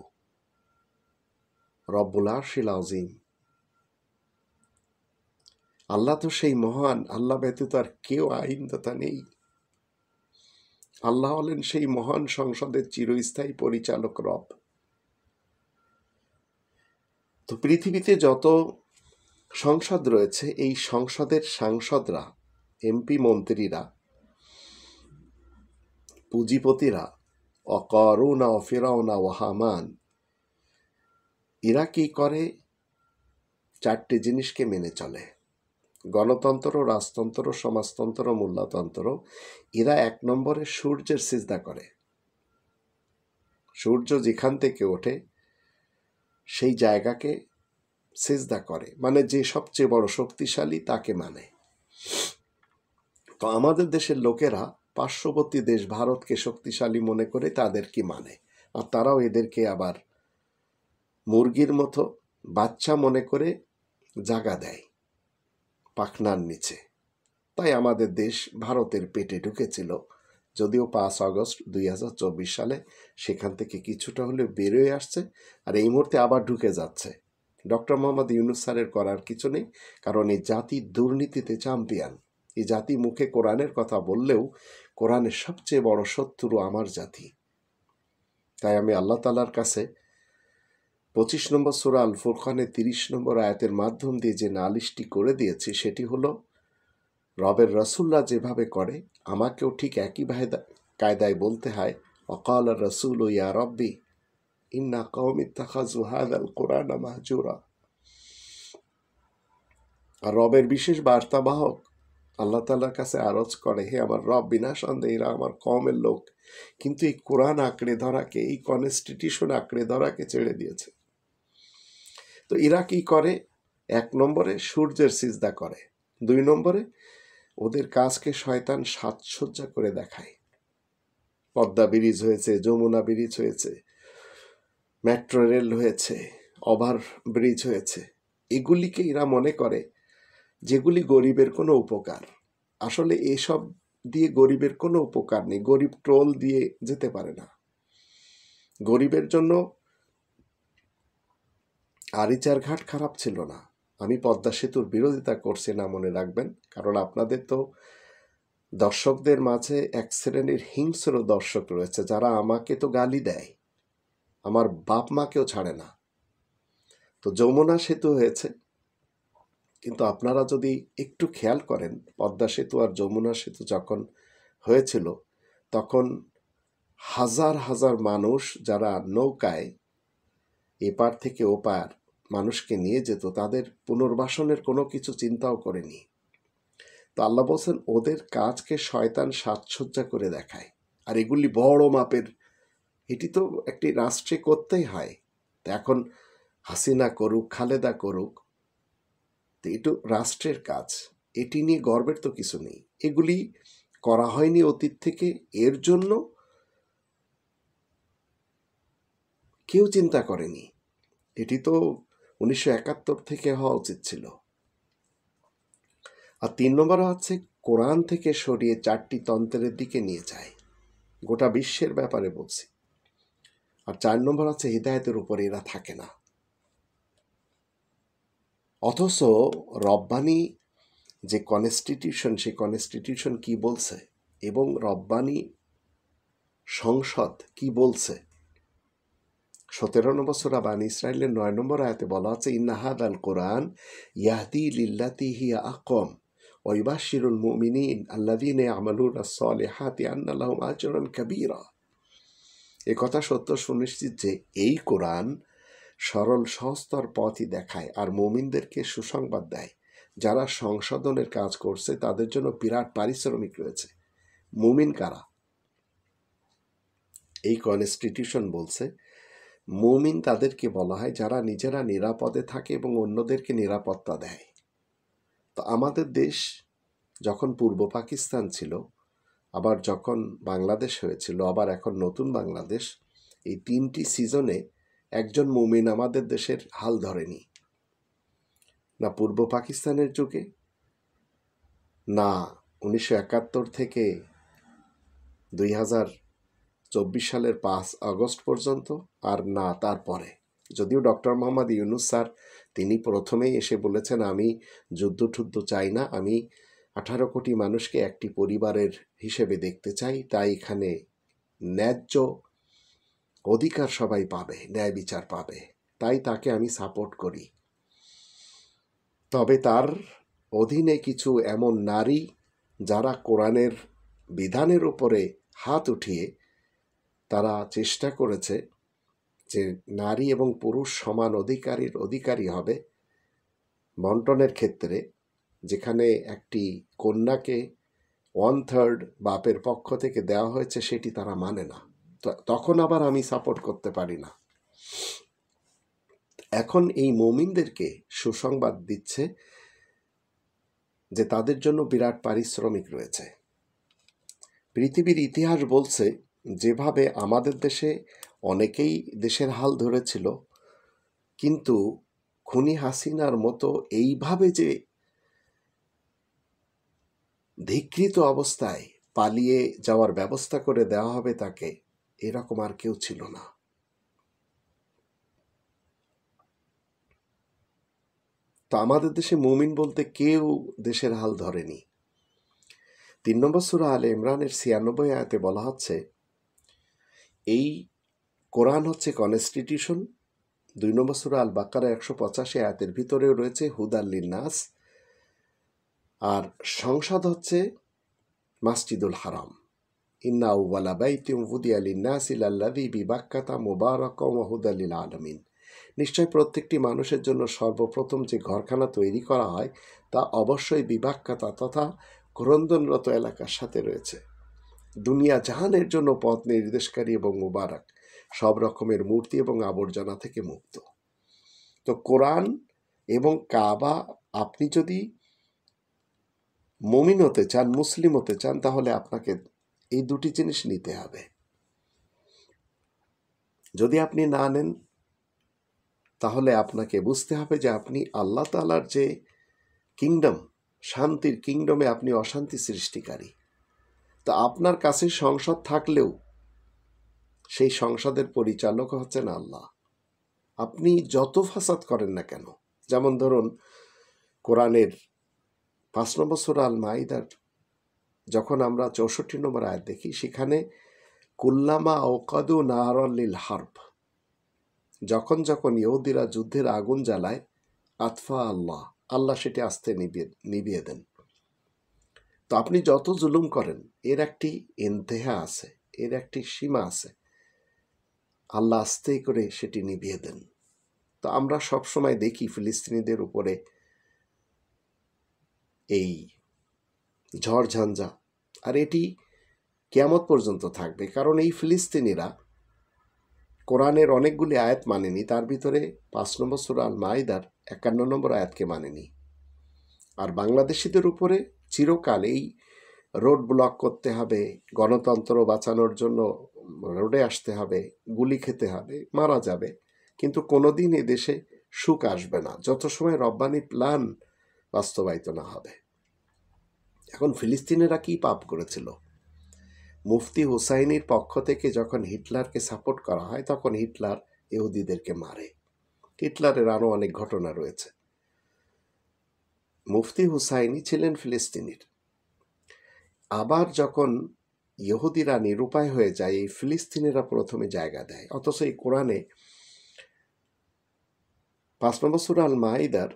রব্বুল আরশিল আযীম। আল্লাহ তো সেই মহান, আল্লাহ ব্যতীত আর কেউ আইনদাতা নেই। আল্লাহ হলেন সেই মহান সংসদের চিরস্থায়ী পরিচালক রব। তো পৃথিবীতে যত সংসদ রয়েছে, এই সংসদের সাংসদরা, এমপি মন্ত্রীরা, পুঁজিপতিরা, অকারুনা ও ফিরাউনা ও হামান, এরা কি করে? 4টি জিনিসকে মেনে চলে। গণতন্ত্র, রাজতন্ত্র, সমাজতন্ত্র, মোল্লাতন্ত্র। এরা 1 নম্বরে সূর্যের সিজদা করে। সূর্য যেখান থেকে ওঠে সেই জায়গাকে সিজদা করে, মানে যে সবচেয়ে বড় শক্তিশালী তাকে মানে। তো আমাদের দেশের লোকেরা পার্শ্ববর্তী দেশ ভারতকে শক্তিশালী মনে করে তাদেরকে মানে, আর তারাও এদেরকে আবার মুরগির মতো বাচ্চা মনে করে জাগা দেয় পাখনার নিচে। তাই আমাদের দেশ ভারতের পেটে ঢুকেছিল যদিও 5 আগস্ট 2024 সালে সেখান থেকে কিছুটা হলেও বেরোয় আসছে, আর এই মুহূর্তে আবার ঢুকে যাচ্ছে। ডক্টর মোহাম্মদ ইউনূস স্যারের করার কিছু নেই, কারণ এই জাতি দুর্নীতিতে চ্যাম্পিয়ন। এই জাতি মুখে কোরআনের কথা বললেও কোরআনের সবচেয়ে বড় শত্রু আমার জাতি। তাই আমি আল্লাহ তাআলার কাছে 25 নম্বর সূরা আল ফুরকানের 30 নম্বর আয়াতের মাধ্যম দিয়ে যে নালিশটি করে দিয়েছি, সেটি হলো রবের রসুল্লাহ যেভাবে করে আমাকেও ঠিক একই কায়দায় বলতে হয়, ওয়াকাল রসুল ইয়া রব্বি ইন্না কওমি ইত্তাখাযু হাযাল কুরআনা মাহজুরা। আর রবের বিশেষ বার্তাবাহক আল্লাহ তাআলার কাছে আরজ করে, হে আমার রব, বিনা সন্দেহে এরা আমার কওমের লোক, কিন্তু এই কোরআন আঁকড়ে ধরাকে, এই কনস্টিটিউশন আঁকড়ে ধরাকে ছেড়ে দিয়েছে। তো এরা কি করে? 1 নম্বরে সূর্যের সিজদা করে, 2 নম্বরে ওদের কাজকে শয়তান সাজসজ্জা করে দেখায়। পদ্মা ব্রিজ হয়েছে, যমুনা ব্রিজ হয়েছে, মেট্রো রেল হয়েছে, ওভার ব্রিজ হয়েছে। এগুলিকে এরা মনে করে যেগুলি গরিবের কোনো উপকার। আসলে এসব দিয়ে গরিবের কোনো উপকার নেই। গরিব টোল দিয়ে যেতে পারে না। গরিবের জন্য আরিচার ঘাট খারাপ ছিল না। আমি পদ্মা সেতুর বিরোধিতা করছি না, মনে রাখবেন, কারণ আপনাদের তো দর্শকদের মাঝে এক শ্রেণীর হিংস্র দর্শক রয়েছে যারা আমাকে তো গালি দেয়, আমার বাপ মাকেও ছাড়ে না। তো যমুনা সেতু হয়েছে, কিন্তু আপনারা যদি একটু খেয়াল করেন, পদ্মা সেতু আর যমুনা সেতু যখন হয়েছিল তখন হাজার হাজার মানুষ যারা নৌকায় এপার থেকে ওপার মানুষকে নিয়ে যেত, তাদের পুনর্বাসনের কোনো কিছু চিন্তাও করেনি। তো আল্লাহ বলছেন ওদের কাজকে শয়তান সাজসজ্জা করে দেখায়। আর এগুলি বড় মাপের, এটি তো একটি রাষ্ট্রে করতেই হয়। তো এখন হাসিনা করুক, খালেদা করুক, তো এটু রাষ্ট্রের কাজ, এটি নিয়ে গর্বের তো কিছু নেই। এগুলি করা হয়নি অতীত থেকে, এর জন্য কেউ চিন্তা করেনি। এটি তো 1971 থেকে হওয়া উচিত ছিল। আর 3 নম্বর হচ্ছে কোরআন থেকে সরিয়ে 4টি তন্ত্রের দিকে নিয়ে যায়। গোটা বিশ্বের ব্যাপারে বলছি। আর 4 নম্বর হচ্ছে হিদায়তের উপরে এরা থাকে না। অথচ রব্বানি যে কনস্টিটিউশন, সেই কনস্টিটিউশন কি বলছে এবং রব্বানি সংসদ কি বলছে। 17 নম্বর সূরা বানী ইসরাঈলের 9 নম্বর আয়াতে বলা আছে, ইন্না হাযাল কুরআন ইয়াহদি লিল্লাতি হিয়া আকওয়াম ওয়া ইউবাশশিরুল মুমিনিন আল্লাযীনা ইয়া'মালুনাস সালিহাতি আন্না লাহুম আজরান কাবীরা। এ কথা সত্য সুনিশ্চিত যে এই কোরআন সরল সহজতর পথই দেখায় আর মুমিনদেরকে সুসংবাদ দেয়। যারা সংশোধনের কাজ করছে তাদের জন্য বিরাট পারিশ্রমিক রয়েছে। মুমিন কারা? এই কনস্টিটিউশন বলছে মুমিন তাদেরকে বলা হয় যারা নিজেরা নিরাপদে থাকে এবং অন্যদেরকে নিরাপত্তা দেয়। তো আমাদের দেশ যখন পূর্ব পাকিস্তান ছিল, আবার যখন বাংলাদেশ হয়েছিল, আবার এখন নতুন বাংলাদেশ, এই 3টি সিজনে একজন মুমিন আমাদের দেশের হাল ধরেনি। না পূর্ব পাকিস্তানের যুগে, না 1971 থেকে 2024 সালের 5 আগস্ট পর্যন্ত, আর না তারপরে। যদিও ডক্টর মোহাম্মদ ইউনূস স্যার তিনি প্রথমেই এসে বলেছেন আমি যুদ্ধ চাই না, আমি 18 কোটি মানুষকে একটি পরিবারের হিসেবে দেখতে চাই, তাই এখানে ন্যায্য অধিকার সবাই পাবে, ন্যায় বিচার পাবে, তাই তাকে আমি সাপোর্ট করি। তবে তার অধীনে কিছু এমন নারী যারা কোরআনের বিধানের উপরে হাত উঠিয়ে তারা চেষ্টা করেছে যে নারী এবং পুরুষ সমান অধিকারী হবে বন্টনের ক্ষেত্রে, যেখানে একটি কন্যাকে 1/3 বাপের পক্ষ থেকে দেওয়া হয়েছে, সেটি তারা মানে না। তখন আবার আমি সাপোর্ট করতে পারি না। এখন এই মুমিনদেরকে সুসংবাদ দিচ্ছে যে তাদের জন্য বিরাট পারিশ্রমিক রয়েছে। পৃথিবীর ইতিহাস বলছে যেভাবে আমাদের দেশে অনেকেই দেশের হাল ধরেছিল, কিন্তু খুনি হাসিনার মতো এইভাবে যে ধিকৃত অবস্থায় পালিয়ে যাওয়ার ব্যবস্থা করে দেওয়া হবে তাকে, এরকম আর কেউ ছিল না। তো আমাদের দেশে মুমিন বলতে কেউ দেশের হাল ধরেনি। 3 নম্বর সূরা আলে ইমরানের 96 আয়াতে বলা হচ্ছে, এই কোরআন হচ্ছে কনস্টিটিউশন। 2 নম্বর সূরা আল বাকারা 185 আয়াতের ভিতরেও রয়েছে হুদাল লিন্নাস। আর সংসদ হচ্ছে মাসজিদুল হারাম। ইন্না আউওয়ালা বাইতিন উযিয়া লিন্নাসি লাল্লাযী বিবাক্কাতা মুবারাকাও ওয়া হুদাল লিল আলামিন। নিশ্চয় প্রত্যেকটি মানুষের জন্য সর্বপ্রথম যে ঘরখানা তৈরি করা হয় তা অবশ্যই বিবাক্কাতা তথা ক্রন্দনরত এলাকার সাথে রয়েছে। দুনিয়া জাহানের জন্য পথ নির্দেশকারী এবং মুবারক, সব রকমের মূর্তি এবং আবর্জনা থেকে মুক্ত। তো কোরআন এবং কাবা, আপনি যদি মুমিন হতে চান, মুসলিম হতে চান, তাহলে আপনাকে এই দুটি জিনিস নিতে হবে। যদি আপনি না নেন, তাহলে আপনাকে বুঝতে হবে যে আপনি আল্লাহ তাআলার যে কিংডম, শান্তির কিংডমে আপনি অশান্তি সৃষ্টিকারী। তা আপনার কাছে সংসদ থাকলেও সেই সংসদের পরিচালক হচ্ছেন আল্লাহ। আপনি যত ফাসাদ করেন না কেন, যেমন ধরুন কোরআনের 5 নম্বর সূরা আল মাইদার যখন আমরা 64 নম্বর আয়াত দেখি, সেখানে কুল্লামা আওকাদু নারান লিল হারব, যখন যখন ইহুদিরা যুদ্ধের আগুন জ্বালায়, আতফা আল্লাহ, আল্লাহ সেটি আস্তে নিভিয়ে দেন। তো আপনি যত জুলুম করেন, এর একটি ইন্তেহা আছে, এর একটি সীমা আছে, আল্লাহ আস্তে করে সেটি নিভিয়ে দেন। তো আমরা সবসময় দেখি ফিলিস্তিনিদের উপরে এই ঝড়ঝঞ্ঝা, আর এটি কিয়ামত পর্যন্ত থাকবে। কারণ এই ফিলিস্তিনিরা কোরআনের অনেকগুলি আয়াত মানেনি, তার ভিতরে 5 নম্বর সূরা আল মাইদার 51 নম্বর আয়াতকে মানেনি। আর বাংলাদেশিদের উপরে চিরকাল এই রোড ব্লক করতে হবে, গণতন্ত্র বাঁচানোর জন্য রোডে আসতে হবে, গুলি খেতে হবে, মারা যাবে, কিন্তু কোনোদিন এ দেশে সুখ আসবে না যত সময় রব্বানি প্ল্যান বাস্তবায়িত না হবে। এখন ফিলিস্তিনিরা কি পাপ করেছিল? মুফতি হুসাইনির পক্ষ থেকে যখন হিটলারকে সাপোর্ট করা হয়, তখন হিটলার ইহুদিদেরকে মারে। হিটলারের আরও অনেক ঘটনা রয়েছে। মুফতি হুসাইনি ছিলেন ফিলিস্তিনির। আবার যখন ইহুদিরা নিরুপায় হয়ে যায়, এই ফিলিস্তিনিরা প্রথমে জায়গা দেয়। অথচ এই কোরআনে 5 নম্বর সূরা আল মাইদার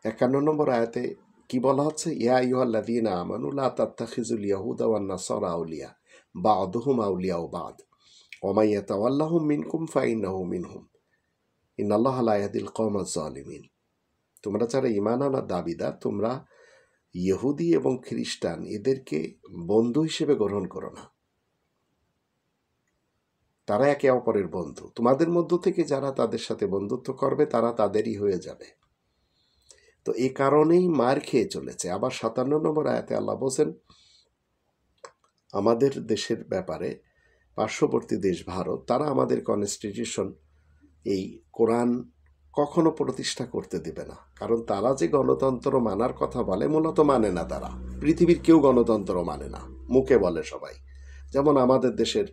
51 নম্বর আয়াতে কি বলা হচ্ছে? ইয়া আইয়ুহাল্লাযীনা আমানু লা তাত্তাখিযুল ইয়াহুদা ওয়ান নাসারা আউলিয়া বা'দুহুম আউলিয়াউ বা'দ ওয়া মান ইয়াতাওয়াল্লাহুম মিনকুম ফাইন্নাহু মিনহুম ইন্নাল্লাহা লা ইয়াহদিল কওমাজ জালিমিন। তোমরা যারা ঈমান আনার দাবিদার, তোমরা ইহুদি এবং খ্রিস্টান এদেরকে বন্ধু হিসেবে গ্রহণ করো না। তারা একে অপরের বন্ধু। তোমাদের মধ্য থেকে যারা তাদের সাথে বন্ধুত্ব করবে, তারা তাদেরই হয়ে যাবে। তো এই কারণেই মার খেয়ে চলেছে। আবার 57 নম্বর আয়াতে আল্লাহ বলেন আমাদের দেশের ব্যাপারে, পার্শ্ববর্তী দেশ ভারত, তারা আমাদের কনস্টিটিউশন, এই কোরআন কখনো প্রতিষ্ঠা করতে দেবে না। কারণ তারা যে গণতন্ত্র মানার কথা বলে, মূলত মানে না। তারা পৃথিবীর কেউ গণতন্ত্র মানে না, মুখে বলে সবাই। যেমন আমাদের দেশের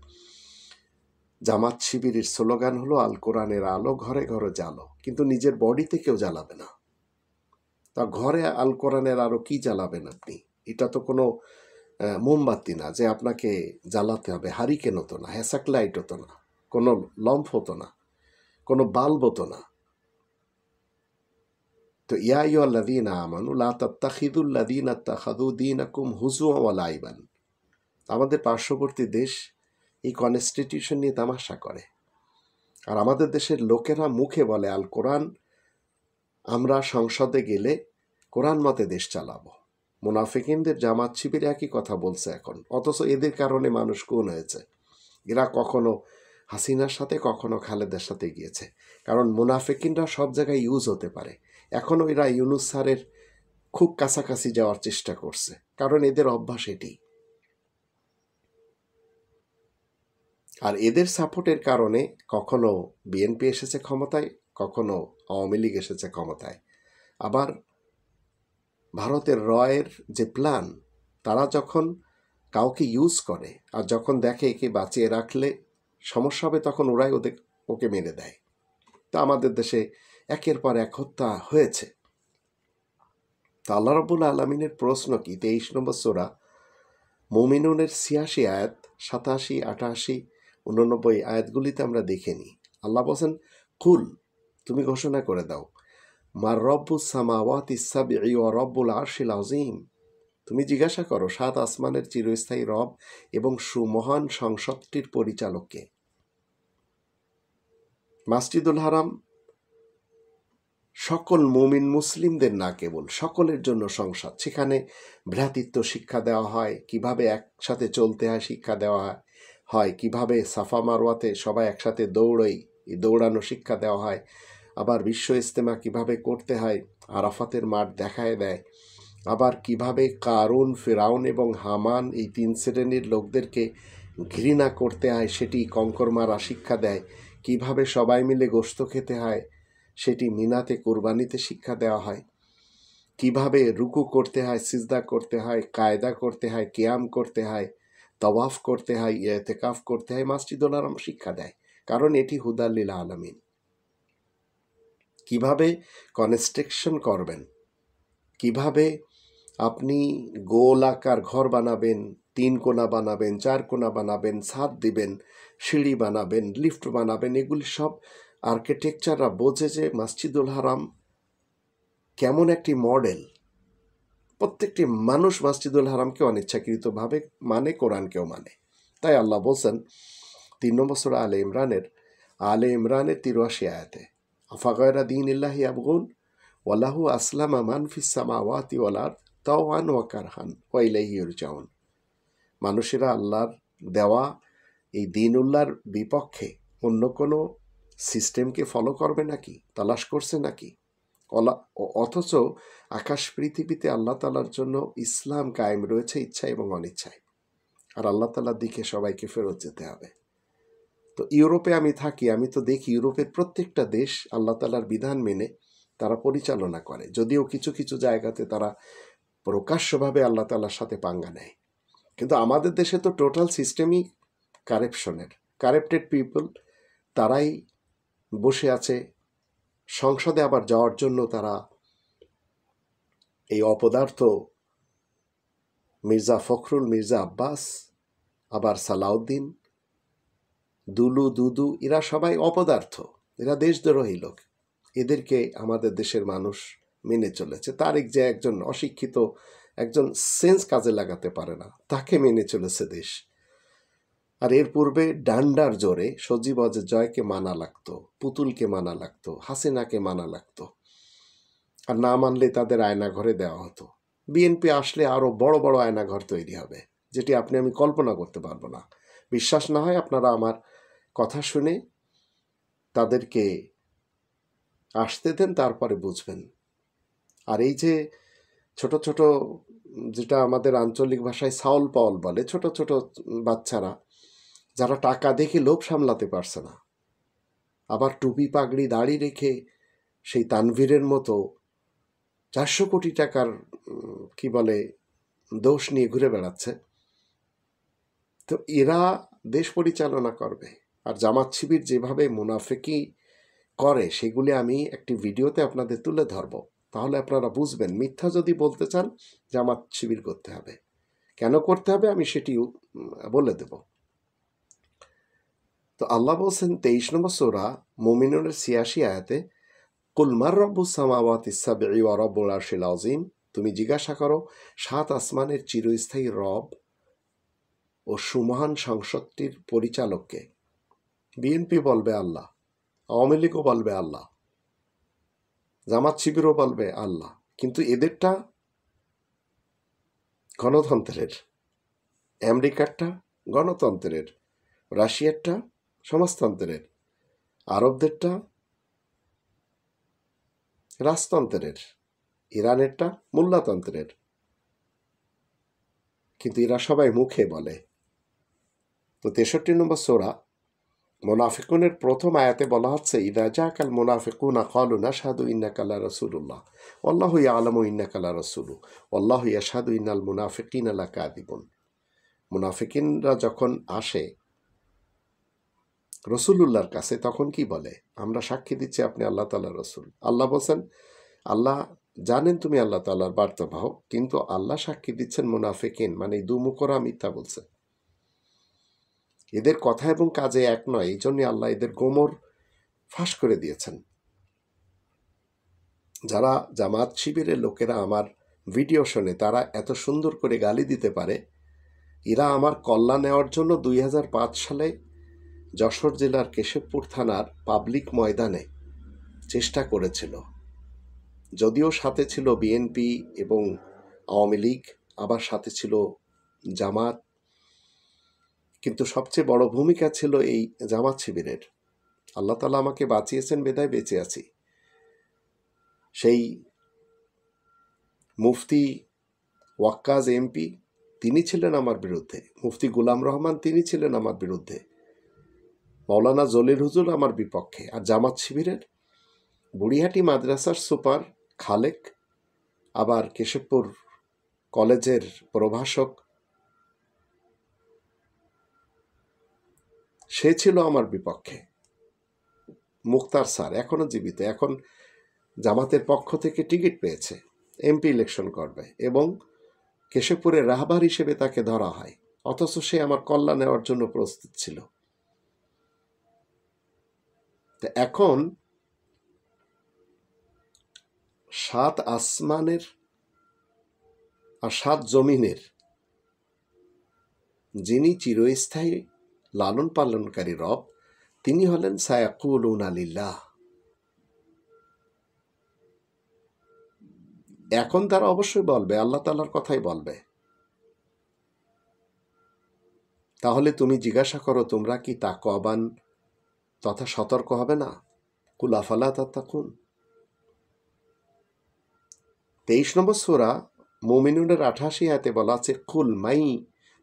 জামাত শিবিরের স্লোগান হলো আল কোরআনের আলো ঘরে ঘরে জ্বালো, কিন্তু নিজের বডিতে কেউ জ্বালাবে না। তা ঘরে আল কোরআনের আলো কি জ্বালাবেন আপনি? এটা তো কোনো মোমবাতি না যে আপনাকে জ্বালাতে হবে। হারিকেন হতো না, হ্যাসাক লাইট হতো না, কোনো লম্ফ হতো না, কোনো বাল্ব হতো না। তো ইয়া আইয়ুহাল্লাযীনা আমানু লা তাত্তাখিযুল্লাযীনা ইত্তাখাযু দীনাকুম হুজুওয়ান ওয়া লাইবান। আমাদের পার্শ্ববর্তী দেশ এই কনস্টিটিউশন নিয়ে তামাশা করে। আর আমাদের দেশের লোকেরা মুখে বলে আল কোরআন, আমরা সংসদে গেলে কোরআন মতে দেশ চালাবো। মুনাফিকিনদের জামাত শিবির একই কথা বলছে এখন। অথচ এদের কারণে মানুষ খুন হয়েছে। এরা কখনো হাসিনার সাথে, কখনো খালেদার সাথে গিয়েছে। কারণ মুনাফিকিনরা সব জায়গায় ইউজ হতে পারে। এখনও এরা ইউনুস স্যারের খুব কাছাকাছি যাওয়ার চেষ্টা করছে, কারণ এদের অভ্যাস এটি। আর এদের সাপোর্টের কারণে কখনো বিএনপি এসেছে ক্ষমতায়, কখনো আওয়ামী লীগ এসেছে ক্ষমতায়। আবার ভারতের রয়ের যে প্ল্যান, তারা যখন কাউকে ইউজ করে, আর যখন দেখে একে বাঁচিয়ে রাখলে সমস্যা হবে তখন ওরাই ওকে মেরে দেয়। তা আমাদের দেশে একের পর এক হত্যা হয়েছে। তা আল্লাহ রাব্বুল আলামিনের প্রশ্ন কি? 23 নম্বর সূরা মুমিনুনের 86 আয়াত, 87, 88, 89 আয়াতগুলিতে আমরা দেখে নিই। আল্লাহ বলছেন, কুল, তুমি ঘোষণা করে দাও, মার রব্বুস সামাওয়াতিস সাবঈ ওয়া রব্বুল আরশিল আযীম, তুমি জিজ্ঞাসা করো 7 আসমানের চিরস্থায়ী রব এবং সুমহান সংসদটির পরিচালককে। মসজিদুল হারাম সকল মুমিন মুসলিমদের না, কেবল সকলের জন্য সংসদ। সেখানে ভ্রাতৃত্ব শিক্ষা দেওয়া হয়, কিভাবে একসাথে চলতে হয় শিক্ষা দেওয়া হয়, কিভাবে সাফা মারওয়াতে সবাই একসাথে দৌড়ই, এই দৌড়ানো শিক্ষা দেওয়া হয়। আবার বিশ্ব ইজতেমা কিভাবে করতে হয় আরাফাতের মাঠ দেখায় দেয়। আবার কিভাবে কারুন, ফিরাউন এবং হামান এই 3 শ্রেণীর লোকদেরকে ঘৃণা করতে হয় সেটি কঙ্কর মারা শিক্ষা দেয়। কিভাবে সবাই মিলে গোশত খেতে হয় সেটি মিনাতে কোরবানিতে শিক্ষা দেওয়া হয়। কিভাবে রুকু করতে হয়, সিজদা করতে হয়, কায়দা করতে হয়, কিয়াম করতে হয়, তওয়াফ করতে হয়, ইতিকাফ করতে হয়, মসজিদুল হারাম শিক্ষা দেয়, কারণ এটি হুদাল লিল আলামিন। কিভাবে কনস্ট্রাকশন করবেন, কিভাবে আপনি গোল আকার ঘর বানাবেন, 3 কোণা বানাবেন, 4 কোণা বানাবেন, ছাদ দিবেন, সিঁড়ি বানাবেন, লিফট বানাবেন, এগুলি সব আর্কিটেকচাররা বোঝে যে মসজিদুল হারাম কেমন একটি মডেল। প্রত্যেকটি মানুষ মসজিদুল হারামকে অনিচ্ছাকৃতভাবে মানে, কোরআনকেও মানে। তাই আল্লাহ বলছেন 3 নম্বর সূরা আলে ইমরানের 83 আয়াতে, আফাগায়রা দীনিল্লাহি ইয়াবগুন ওয়ালাহু আসলামা মান ফিস সামাওয়াতি ওয়াল আরদ তাওয়ান ওয়া কারহান ওয়া ইলাইহি ইরজাউন। মানুষেরা আল্লাহর দেওয়া এই দীনুল্লাহর বিপক্ষে অন্য কোনো সিস্টেমকে ফলো করবে নাকি, তালাশ করছে নাকি? অথচ আকাশ পৃথিবীতে আল্লাহ তালার জন্য ইসলাম কায়েম রয়েছে ইচ্ছা এবং অনিচ্ছায়, আর আল্লাহ তালার দিকে সবাইকে ফেরত যেতে হবে। তো ইউরোপে আমি থাকি, আমি তো দেখি ইউরোপের প্রত্যেকটা দেশ আল্লাহ তালার বিধান মেনে তারা পরিচালনা করে, যদিও কিছু কিছু জায়গাতে তারা প্রকাশ্যভাবে আল্লাহ তালার সাথে পাঙ্গা নেয়। কিন্তু আমাদের দেশে তো টোটাল সিস্টেমই কারাপশনের, কারাপ্টেড পিপল, তারাই বসে আছে সংসদে। আবার যাওয়ার জন্য তারা এই অপদার্থ মির্জা ফখরুল, মির্জা আব্বাস, আবার সালাউদ্দিন, দুদু, এরা সবাই অপদার্থ, এরা দেশদ্রোহী লোক। এদেরকে আমাদের দেশের মানুষ মেনে চলেছে। তারেক যে একজন অশিক্ষিত, একজন সেন্স কাজে লাগাতে পারে না, তাকে মেনে চলেছে দেশ। আর এর পূর্বে ডান্ডার জোরে সজীব জয়কে মানা লাগতো, পুতুলকে মানা লাগতো, হাসিনাকে মানা লাগতো, আর না মানলে তাদের আয়নাঘরে দেওয়া হতো। বিএনপি আসলে আরও বড় বড় আয়নাঘর তৈরি হবে, যেটি আপনি আমি কল্পনা করতে পারবো না। বিশ্বাস না হয় আপনারা আমার কথা শুনে তাদেরকে আসতে দেন, তারপরে বুঝবেন। আর এই যে ছোট ছোট, যেটা আমাদের আঞ্চলিক ভাষায় সাউল পাউল বলে, ছোট ছোট বাচ্চারা যারা টাকা দেখে লোভ সামলাতে পারছে না, আবার টুপি পাগড়ি দাড়ি রেখে সেই তানভীরের মতো 400 কোটি টাকার কি বলে দোষ নিয়ে ঘুরে বেড়াচ্ছে, তো এরা দেশ পরিচালনা করবে। আর জামাত শিবির যেভাবে মুনাফিকি করে সেগুলি আমি একটি ভিডিওতে আপনাদের তুলে ধরব, তাহলে আপনারা বুঝবেন। মিথ্যা যদি বলতে চান জামাত শিবির করতে হবে, কেন করতে হবে আমি সেটি বলে দেব। তো আল্লাহ বলছেন 23 নম্বর সূরা মুমিনুনের 86 আয়াতে, কুল মার রব্বুস সামাওয়াতিস সাবঈ ওয়া রব্বুল আরশিল আযীম, তুমি জিজ্ঞাসা করো 7 আসমানের চিরস্থায়ী রব ও সুমহান সংসদটির পরিচালককে। বিএনপি বলবে আল্লাহ, আওয়ামী লীগও বলবে আল্লাহ, জামাত শিবিরও বলবে আল্লাহ, কিন্তু এদেরটা গণতন্ত্রের, আমেরিকারটা গণতন্ত্রের, রাশিয়ারটা সমাজতন্ত্রের, আরবদেরটা রাজতন্ত্রের, ইরানেরটা মোল্লাতন্ত্রের। কিন্তু এরা সবাই মুখে বলে। তো 63 নম্বর সূরা মুনাফিকুনের প্রথম আয়াতে বলা হচ্ছে, ইদা জাকাল মুনাফিকুনা ক্বালু নাশহাদু ইন্নাকা লা রাসূলুল্লাহ ওয়াল্লাহু ইয়ালামু ইন্নাকা লা রাসূলু ওয়াল্লাহু ইয়াশহাদু ইন্নাল মুনাফিকিনা লাকাযিবুন। মুনাফিকিনরা যখন আসে রসুলুল্লাহর কাছে তখন কি বলে? আমরা সাক্ষী দিচ্ছি আপনি আল্লাহ তাআলার রসুল। আল্লাহ বলছেন, আল্লাহ জানেন তুমি আল্লাহ তাআলার বার্তাবাহক, কিন্তু আল্লাহ সাক্ষী দিচ্ছেন মুনাফিকিন মানে দুমুখরা মিথ্যা বলছে। এদের কথা এবং কাজে এক নয়, এই জন্য আল্লাহ এদের গোমর ফাঁস করে দিয়েছেন। যারা জামাত শিবিরের লোকেরা আমার ভিডিও শোনে তারা এত সুন্দর করে গালি দিতে পারে, এরা আমার কল্যাণ নেওয়ার জন্য 2005 সালে যশোর জেলার কেশবপুর থানার পাবলিক ময়দানে চেষ্টা করেছিল। যদিও সাথে ছিল বিএনপি এবং আওয়ামী লীগ, আবার সাথে ছিল জামাত, কিন্তু সবচেয়ে বড় ভূমিকা ছিল এই জামাত শিবিরের। আল্লাহ তাআলা আমাকে বাঁচিয়েছেন বিধায় বেঁচে আছি। সেই মুফতি ওয়াক্কাজ এমপি তিনি ছিলেন আমার বিরুদ্ধে, মুফতি গুলাম রহমান তিনি ছিলেন আমার বিরুদ্ধে, মাওলানা জলিল হুজুর আমার বিপক্ষে, আর জামাত শিবিরের বুড়িহাটি মাদ্রাসার সুপার খালেক, আবার কেশবপুর কলেজের প্রভাষক, সে ছিল আমার বিপক্ষে। মুক্তার স্যার এখনো জীবিত, এখন জামাতের পক্ষ থেকে টিকিট পেয়েছে, এমপি ইলেকশন করবে এবং কেশবপুরের রাহবার হিসেবে তাকে ধরা হয়, অথচ সে আমার কল্যাণ নেওয়ার জন্য প্রস্তুত ছিল। তো এখন 7 আসমানের আর 7 জমিনের যিনি চিরস্থায়ী লালন পালনকারী রব, তিনি হলেন সায়াকুলুনা লিল্লাহ। এখন তারা অবশ্যই বলবে আল্লাহ তাআলার কথাই বলবে। তাহলে তুমি জিজ্ঞাসা করো, তোমরা কি তাকওয়াবান তথা সতর্ক হবে না? কুল আফালা তাত্তাকুন। 23 নম্বর সূরা মুমিনুনের 88 আয়াতে বলা আছে, কুল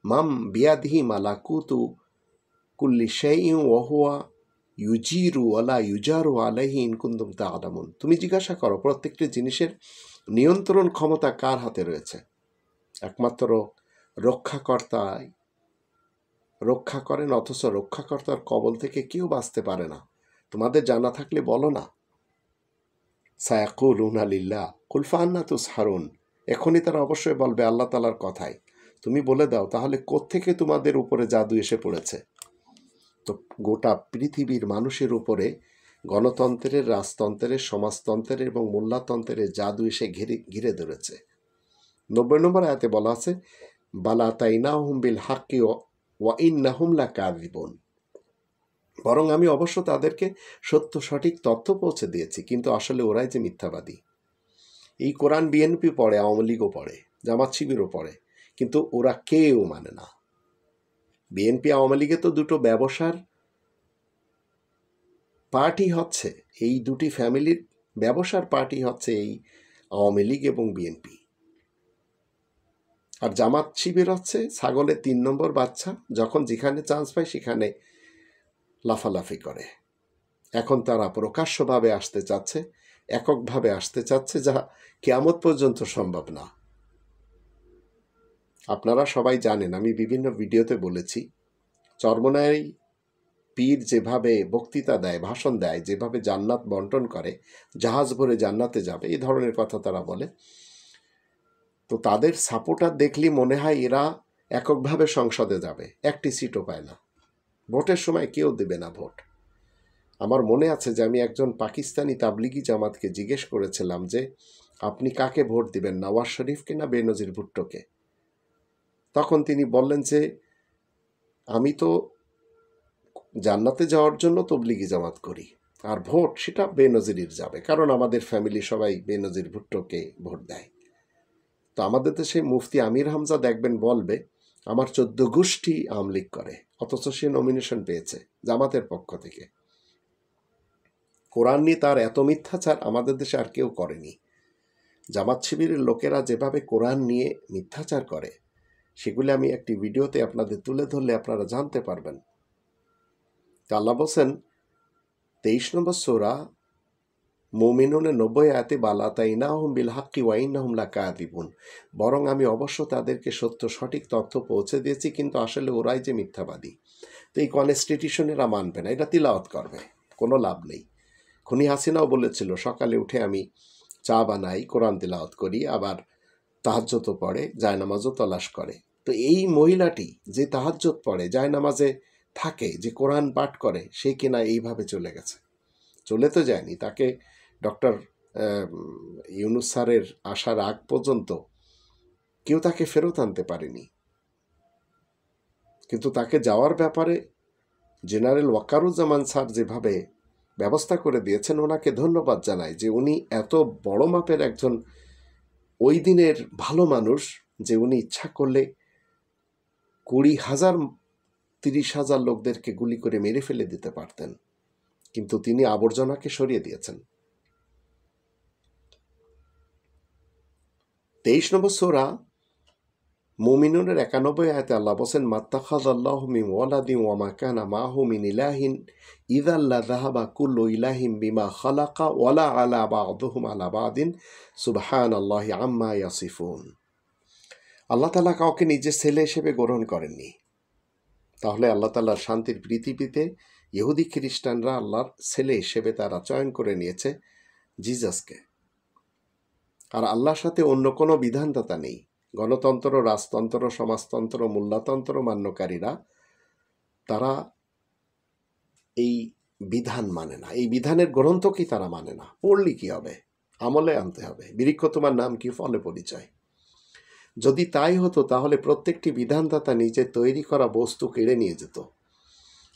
মাম বিয়াদিহি মালাকুতু কুল্লি শাইইন ওয়া হুয়া ইউজিরু ওয়ালা ইউজারু আলাইহি ইন কুনতুম তা'লামুন। তুমি জিজ্ঞাসা করো প্রত্যেকটি জিনিসের নিয়ন্ত্রণ ক্ষমতা কার হাতে রয়েছে? একমাত্র রক্ষাকর্তাই রক্ষা করেন, অথচ রক্ষাকর্তার কবল থেকে কেউ বাঁচতে পারে না। তোমাদের জানা থাকলে বলো না। সায়াকুলুনা লিল্লাহ কুল ফাআন্না তুসহারুন। এখনই তারা অবশ্যই বলবে আল্লাহ তাআলার কথাই। তুমি বলে দাও তাহলে কোত্থেকে তোমাদের উপরে জাদু এসে পড়েছে? তো গোটা পৃথিবীর মানুষের উপরে গণতন্ত্রের, রাজতন্ত্রের, সমাজতন্ত্রের এবং মোল্লাতন্ত্রের জাদু এসে ঘিরে ধরেছে। 90 নম্বর আয়াতে বলা আছে, বালা তাইনাহুম বিল হাক্কি ওয়া ইন্নাহুম লাকাযিবুন। বরং আমি অবশ্য তাদেরকে সত্য সঠিক তথ্য পৌঁছে দিয়েছি, কিন্তু আসলে ওরাই যে মিথ্যাবাদী। এই কোরআন বিএনপি পড়ে, আওয়ামী লীগও পড়ে, জামাত শিবিরও পড়ে, কিন্তু ওরা কেউ মানে না। বিএনপি আওয়ামী লীগে তো দুটো ব্যবসার পার্টি হচ্ছে, এই দুটি ফ্যামিলির ব্যবসার পার্টি হচ্ছে এই আওয়ামী লীগ এবং বিএনপি। আর জামাত শিবির হচ্ছে ছাগলের 3 নম্বর বাচ্চা, যখন যেখানে চান্স পায় সেখানে লাফালাফি করে। এখন তারা প্রকাশ্যভাবে আসতে চাচ্ছে, এককভাবে আসতে চাচ্ছে, যা কিয়ামত পর্যন্ত সম্ভব না। আপনারা সবাই জানেন, আমি বিভিন্ন ভিডিওতে বলেছি, চরমনাই পীর যেভাবে বক্তৃতা দেয়, ভাষণ দেয়, যেভাবে জান্নাত বন্টন করে, জাহাজ ভরে জান্নাতে যাবে, এই ধরনের কথা তারা বলে। তো তাদের সাপোর্টার দেখলি মনে হয় এরা এককভাবে সংসদে যাবে, একটি সিটও পায় না, ভোটের সময় কেউ দেবে না ভোট। আমার মনে আছে যে আমি একজন পাকিস্তানি তাবলিগি জামাতকে জিজ্ঞেস করেছিলাম যে আপনি কাকে ভোট দিবেন, নওয়াজ শরীফকে না বেনজির ভুট্টোকে? তখন তিনি বললেন যে আমি তো জান্নাতে যাওয়ার জন্য তবলিগি জামাত করি, আর ভোট সেটা বেনজিরের যাবে, কারণ আমাদের ফ্যামিলি সবাই বেনজির ভুট্টোকে ভোট দেয়। তো আমাদের দেশে মুফতি আমির হামজা দেখবেন বলবে আমার 14 গোষ্ঠী আওয়ামী লীগ করে, অথচ সে নমিনেশন পেয়েছে জামাতের পক্ষ থেকে। কোরআন নিয়ে তার এত মিথ্যাচার আমাদের দেশে আর কেউ করেনি। জামাত শিবিরের লোকেরা যেভাবে কোরআন নিয়ে মিথ্যাচার করে সেগুলি আমি একটি ভিডিওতে আপনাদের তুলে ধরলে আপনারা জানতে পারবেন। তা আল্লাহ বলছেন 23 নম্বর সূরা মুমিনুনের 90 আয়াতে বালা তাইনাহুম বিল হাক্কি ওয়া ইন্নাহুম লাকাযিবুন, বরং আমি অবশ্য তাদেরকে সত্য সঠিক তথ্য পৌঁছে দিয়েছি, কিন্তু আসলে ওরাই যে মিথ্যাবাদী। তো এই কনস্টিটিউশন এরা মানবে না, এটা তিলাওয়াত করবে, কোনো লাভ নেই। খুনি হাসিনাও বলেছিল সকালে উঠে আমি চা বানাই, কোরআন তিলাওয়াত করি, আবার তাহাজ্জুদও পড়ে, জায়নামাজও তলাশ করে। তো এই মহিলাটি যে তাহাজ্জুদ পড়ে, জায়নামাজে থাকে, যে কোরআন পাঠ করে, সে কিনা এইভাবে চলে গেছে। চলে তো যায়নি, তাকে ডক্টর ইউনূস স্যারের আসার আগ পর্যন্ত কেউ তাকে ফেরত আনতে পারেনি। কিন্তু তাকে যাওয়ার ব্যাপারে জেনারেল ওয়াকারুজ্জামান স্যার যেভাবে ব্যবস্থা করে দিয়েছেন, ওনাকে ধন্যবাদ জানাই যে উনি এত বড় মাপের একজন ওই দিনের ভালো মানুষ, যে উনি ইচ্ছা করলে 20,000 30,000 লোকদেরকে গুলি করে মেরে ফেলে দিতে পারতেন, কিন্তু তিনি আবর্জনাকে সরিয়ে দিয়েছেন। 23 নম্বর সূরা মুমিনুনের 91 আয়াতে আল্লাহ বলেন, মাত্তাখাযাল্লাহু মিন ওয়ালাদিন ওয়া মা কানা মাহু মিন ইলাহিন ইযা লাযাহাবা কুল্লু ইলাহিন বিমা খালাকা ওয়ালা আলা বা'দুহুম আলা বা'দিন সুবহানাল্লাহি আম্মা ইয়াসিফুন। আল্লাহ তাআলা কাউকে নিজের ছেলে হিসেবে গ্রহণ করেননি। তাহলে আল্লাহ তাআলার শান্তির পৃথিবীতে ইহুদি খ্রিস্টানরা আল্লাহর ছেলে হিসেবে তারা চয়ন করে নিয়েছে জিজাসকে। আর আল্লাহর সাথে অন্য কোনো বিধানদাতা নেই। গণতন্ত্র, রাজতন্ত্র, সমাজতন্ত্র, মূল্যতন্ত্র মান্যকারীরা তারা এই বিধান মানে না, এই বিধানের গ্রন্থকেই তারা মানে না। পড়লি কি হবে, আমলে আনতে হবে। বৃক্ষ তোমার নাম কি, ফলে পরিচয়। যদি তাই হতো তাহলে প্রত্যেকটি বিধানদাতা নিজের তৈরি করা বস্তু কেড়ে নিয়ে যেত,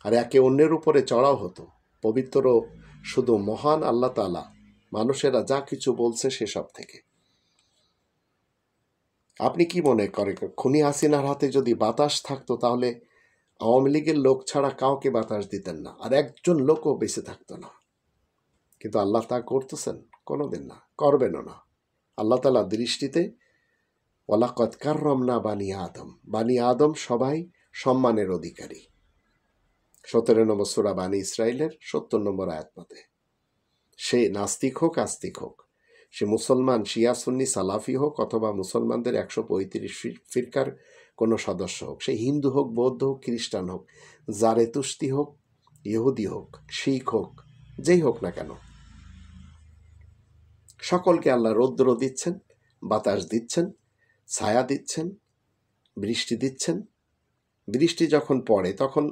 আর একে অন্যের উপরে চড়াও হতো। পবিত্র শুধু মহান আল্লাহ তাআলা, মানুষেরা যা কিছু বলছে সেসব থেকে। আপনি কি মনে করেন, খুনি হাসিনার হাতে যদি বাতাস থাকতো তাহলে আওয়ামী লীগের লোক ছাড়া কাউকে বাতাস দিতেন না, আর একজন লোকও বেঁচে থাকতো না। কিন্তু আল্লাহ তা করতেছেন? কোনোদিন না, করবেনও না। আল্লাহ তাআলা দৃষ্টিতে ওয়ালাকাদ কাররামনা বানি আদম, বানি আদম সবাই সম্মানের অধিকারী। 17 নম্বর সূরা বানি ইসরাইলের 70 নম্বর আয়াত মতে। সে নাস্তিক হোক আস্তিক হোক, সে মুসলমান শিয়া সুন্নি সালাফি হোক, অথবা মুসলমানদের 135 ফিরকার কোনো সদস্য হোক, সে হিন্দু হোক, বৌদ্ধ হোক, খ্রিস্টান হোক, জারেতুস্তি হোক, ইহুদি হোক, শিখ হোক, যেই হোক না কেন, সকলকে আল্লাহ রৌদ্র দিচ্ছেন, বাতাস দিচ্ছেন, ছায়া দিচ্ছেন, বৃষ্টি দিচ্ছেন। বৃষ্টি যখন পড়ে তখন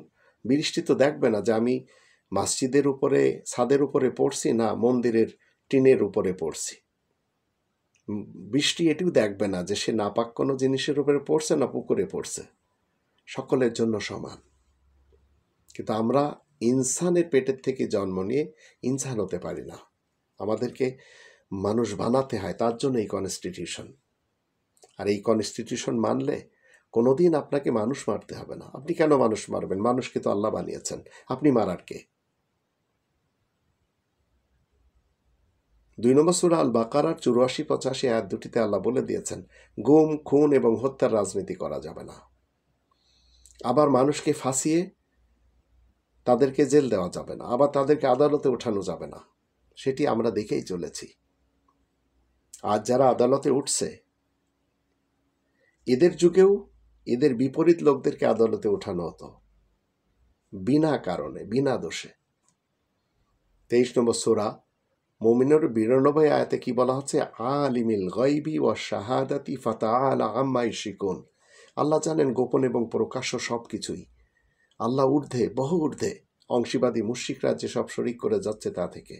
বৃষ্টি তো দেখবে না যে আমি মসজিদের উপরে, ছাদের উপরে পড়ছি না মন্দিরের টিনের উপরে পড়ছি। বৃষ্টি এটিও দেখবে না যে সে নাপাক কোনো জিনিসের উপরে পড়ছে না পুকুরে পড়ছে। সকলের জন্য সমান। কিন্তু আমরা ইনসানের পেটের থেকে জন্ম নিয়ে ইনসান হতে পারি না, আমাদেরকে মানুষ বানাতে হয়। তার জন্য এই কনস্টিটিউশন। আর এই কনস্টিটিউশন মানলে কোনোদিন আপনাকে মানুষ মারতে হবে না। আপনি কেন মানুষ মারবেন? মানুষকে তো আল্লাহ বানিয়েছেন, আপনি মারার কে? 2 নম্বর সূরা আল বাকারার 84-85 আয়াত দুটিতে আল্লাহ বলে দিয়েছেন, গুম, খুন এবং হত্যার রাজনীতি করা যাবে না। আবার মানুষকে ফাঁসিয়ে তাদেরকে জেল দেওয়া যাবে না, আবার তাদেরকে আদালতে ওঠানো যাবে না। সেটি আমরা দেখেই চলেছি। আজ যারা আদালতে উঠছে, এদের যুগেও এদের বিপরীত লোকদেরকে আদালতে ওঠানো হতো বিনা কারণে, বিনা দোষে। 23 নম্বর সূরা মুমিনুর 92 আয়াতে কি বলা হচ্ছে? আলিমিল গায়বি ওয়া শাহাদাতি ফাতাআলা আম্মা ইউশরিকুন। আল্লাহ জানেন গোপন এবং প্রকাশ্য সব কিছুই। আল্লাহ ঊর্ধ্বে, বহু ঊর্ধ্বে। অংশীবাদী মুশরিকরা যেসব শরিক করে যাচ্ছে তা থেকে।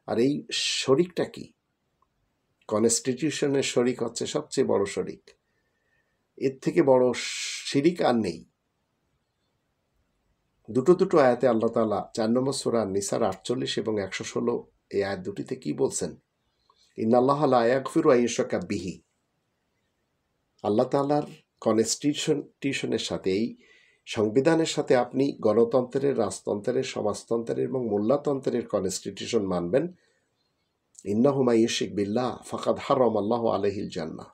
আর এই শরিকটা কি? কনস্টিটিউশনের শরিক হচ্ছে সবচেয়ে বড় শরিক। এর থেকে বড় শিরিক আর নেই। দুটো আয়াতে আল্লাহ তাআলা 4 নম্বর সূরা নিসার 48 এবং 116 এই আয়াত দুটিতে কি বলছেন? ইন্নাল্লাহা লা ইয়াগফিরু আন ইউশরাকা বিহি। আল্লাহ তাআলার কনস্টিটিউশনের সাথে, এই সংবিধানের সাথে আপনি গণতন্ত্রের, রাজতন্ত্রের, সমাজতন্ত্রের এবং মোল্লাতন্ত্রের কনস্টিটিউশন মানবেন। ইন্নাহু মান ইউশরিক বিল্লাহ ফাকাদ হারামাল্লাহু আলাইহিল জান্নাহ।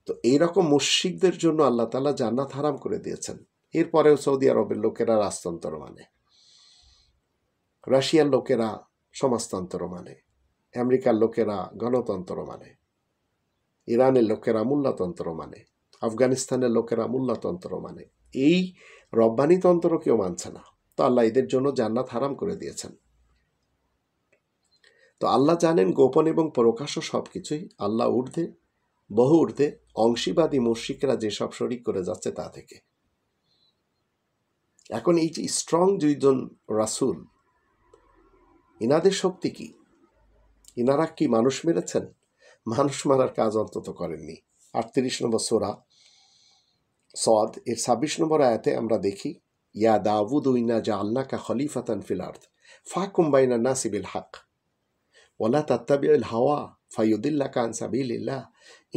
তো এইরকম মুশরিকদের জন্য আল্লাহ তাআলা জান্নাত হারাম করে দিয়েছেন। এরপরেও সৌদি আরবের লোকেরা রাজতন্ত্র মানে, রাশিয়ার লোকেরা সমাজতন্ত্র মানে, আমেরিকার লোকেরা গণতন্ত্র মানে, ইরানের লোকেরা মোল্লাতন্ত্র মানে, আফগানিস্তানের লোকেরা মোল্লাতন্ত্র মানে। এই রব্বানিতন্ত্র কেউ মানছে না। তো আল্লাহ এদের জন্য জান্নাত হারাম করে দিয়েছেন। তো আল্লাহ জানেন গোপন এবং প্রকাশ্য সব কিছুই। আল্লাহ ঊর্ধ্বে, বহু ঊর্ধ্বে, অংশীবাদী মুশরিকরা যেসব শরিক করে যাচ্ছে তা থেকে। এখন এই যে স্ট্রং দুইজন রাসূল, ইনাদের শক্তি কি? ইনারা কি মানুষ মেরেছেন? মানুষ মারার কাজ অন্তত করেননি। 38 নম্বর সূরা সদ এর 26 নম্বর আয়াতে আমরা দেখি, ইয়া দাউদু ইন্না জাআলনাকা খলিফাতান ফিল আরদ ফাহকুম বাইনান নাসি বিল হক ওয়ালা তাত্তাবিউল হাওয়া ফায়ুদিল্লাকা আন সাবিলিল্লাহ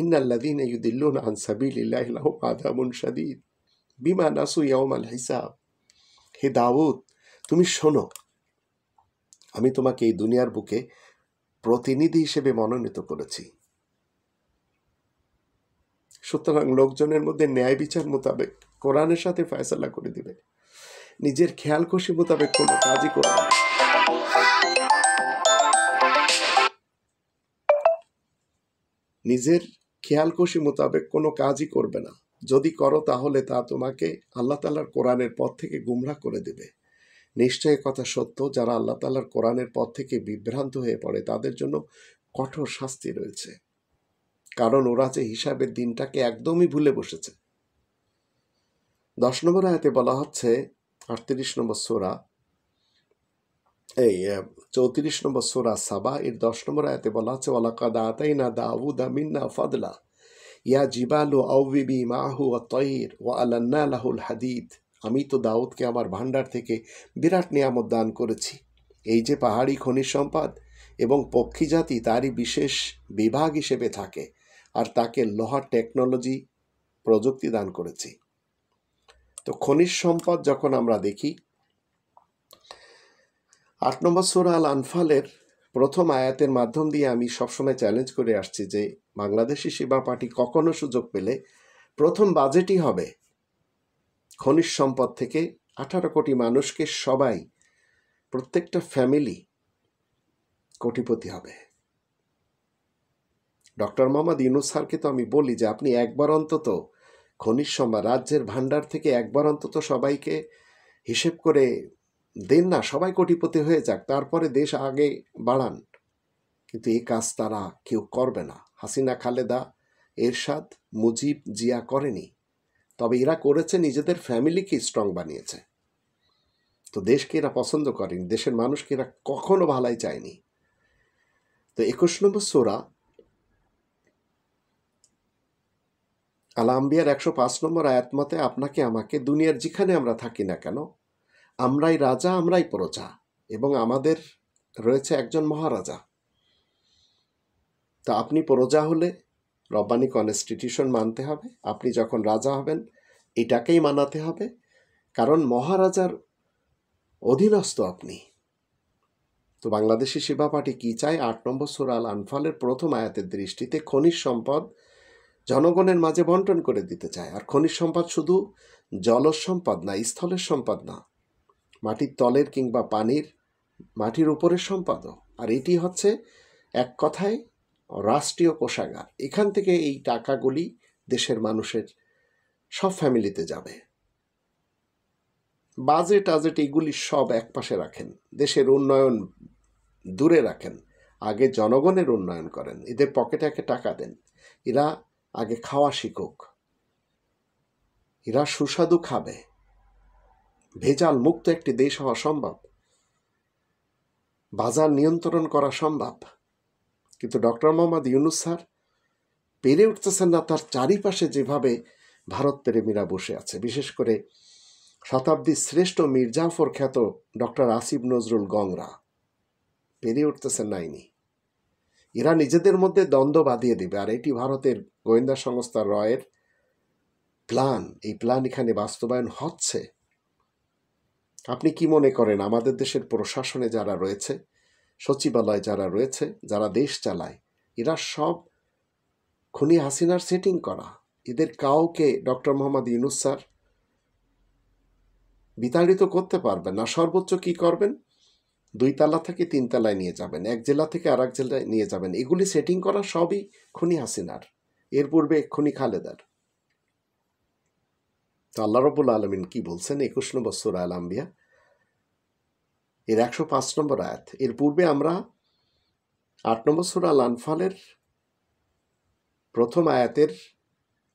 ইন্নাল্লাযীনা ইউদিল্লুনা আন সাবিলিল্লাহি লাহুম আযাবুন শাদীদ বিমা নাসু ইয়াউমাল হিসাব। হে দাউদ, তুমি শোনো, আমি তোমাকে এই দুনিয়ার বুকে প্রতিনিধি হিসেবে মনোনীত করেছি। সুতরাং লোকজনের মধ্যে ন্যায় বিচার মোতাবেক কোরআনের সাথে ফয়সালা করে দিবে। নিজের খেয়াল খুশি মোতাবেক কোনো কাজই করবে না। নিজের খেয়াল খুশি মোতাবেক কোনো কাজই করবে না। যদি করো তাহলে তা তোমাকে আল্লাহ তাআলার কোরআনের পথ থেকে গুমরাহ করে দেবে। নিশ্চয় কথা সত্য, যারা আল্লাহ তাআলার কোরআনের পথ থেকে বিভ্রান্ত হয়ে পড়ে তাদের জন্য কঠোর শাস্তি রয়েছে, কারণ ওরা যে হিসাবের দিনটাকে একদমই ভুলে বসেছে। 10 নম্বর আয়াতে বলা হচ্ছে, 38 নম্বর সূরা, 34 নম্বর সূরা সাবা এর 10 নম্বর আয়াতে বলা হচ্ছে, ওয়ালাকাদ আতাইনা দাউদা মিন্না ফাদলা ইয়া জিবালু আউবিবি মাহু ওয়াত-তাইর ওয়া আলান্না লাহুল হাদিদ। আমি তো দাউদকে আমার ভাণ্ডার থেকে বিরাট নিয়ামত দান করেছি। এই যে পাহাড়ি খনিজ সম্পদ এবং পক্ষী জাতি তারই বিশেষ বিভাগ হিসেবে থাকে, আর তাকে লোহার টেকনোলজি প্রযুক্তি দান করেছি। তো খনিজ সম্পদ যখন আমরা দেখি, 8 নম্বর সূরা আল আনফালের প্রথম আয়াতের মাধ্যম দিয়ে আমি সবসময় চ্যালেঞ্জ করে আসছি যে বাংলাদেশি সেবা পার্টি কখনো সুযোগ পেলে প্রথম বাজেটই হবে খনিজ সম্পদ থেকে 18 কোটি মানুষকে সবাই, প্রত্যেকটা ফ্যামিলি কোটিপতি হবে। ডক্টর মোহাম্মদ ইউনূস স্যারকে তো আমি বলি যে আপনি একবার অন্তত খনিজ সম্পদ রাজ্যের ভাণ্ডার থেকে একবার অন্তত সবাইকে হিসেব করে দেন না, সবাই কোটিপতি হয়ে যাক, তারপরে দেশ আগে বাড়ান। কিন্তু এই কাজ তারা কেউ করবে না। হাসিনা, খালেদা, এরশাদ, মুজিব, জিয়া করেনি, তবে এরা করেছে নিজেদের ফ্যামিলিকে স্ট্রং বানিয়েছে। তো দেশকে এরা পছন্দ করেনি, দেশের মানুষকে এরা কখনো ভালাই চায়নি। তো 21 নম্বর সূরা আল আম্বিয়ার 105 নম্বর আয়াত মতে আপনাকে আমাকে দুনিয়ার যেখানে আমরা থাকি না কেন, আমরাই রাজা, আমরাই প্রজা, এবং আমাদের রয়েছে একজন মহারাজা। তা আপনি প্রজা হলে রব্বানি কনস্টিটিউশন মানতে হবে, আপনি যখন রাজা হবেন এটাকেই মানাতে হবে, কারণ মহারাজার অধীনস্থ আপনি। তো বাংলাদেশি সেবা পার্টি কি চায়? 8 নম্বর সূরা আল আনফালের প্রথম আয়াতের দৃষ্টিতে খনিজ সম্পদ জনগণের মাঝে বন্টন করে দিতে চায়। আর খনিজ সম্পদ শুধু জলজ সম্পদ না, স্থলের সম্পদ না, মাটির তলের কিংবা পানির, মাটির উপরের সম্পদও। আর এটি হচ্ছে এক কথায় রাষ্ট্রীয় কোষাগার। এখান থেকে এই টাকাগুলি দেশের মানুষের সব ফ্যামিলিতে যাবে। বাজেট আজেট এগুলি সব একপাশে রাখেন, দেশের উন্নয়ন দূরে রাখেন, আগে জনগণের উন্নয়ন করেন। এদের পকেটে একে টাকা দেন, এরা আগে খাওয়া শিখুক, এরা সুস্বাদু খাবে। ভেজাল মুক্ত একটি দেশ হওয়া সম্ভব, বাজার নিয়ন্ত্রণ করা সম্ভব। কিন্তু ডক্টর মোহাম্মদ ইউনূস স্যার পেরে উঠতেছেন না। তার চারিপাশে যেভাবে ভারত প্রেমীরা বসে আছে, বিশেষ করে শতাব্দীর শ্রেষ্ঠ মীর জাফর খ্যাত ডক্টর আসিফ নজরুল গংরা, পেরে উঠতেছেন নাইনি। এরা নিজেদের মধ্যে দ্বন্দ্ব বাঁধিয়ে দেবে। আর এটি ভারতের গোয়েন্দা সংস্থা রয়ের প্ল্যান। এই প্ল্যান এখানে বাস্তবায়ন হচ্ছে। আপনি কি মনে করেন আমাদের দেশের প্রশাসনে যারা রয়েছে, সচিবালয় যারা রয়েছে, যারা দেশ চালায়, এরা সব খুনি হাসিনার সেটিং করা? এদের কাউকে ডক্টর মোহাম্মদ ইউনূস স্যার বিতাড়িত করতে পারবেন না। সর্বোচ্চ কি করবেন? 2 তালা থেকে 3 তালায় নিয়ে যাবেন, এক জেলা থেকে আর এক জেলায় নিয়ে যাবেন, এগুলি সেটিং করা সবই খুনি হাসিনার, এর পূর্বে খুনি খালেদার। তো আল্লাহ রব্বুল আলমিন কি বলছেন 21 নম্বর সূরা আল আম্বিয়া এর 105 নম্বর আয়াত। এর পূর্বে আমরা 8 নম্বর সূরা আল আনফালের প্রথম আয়াতের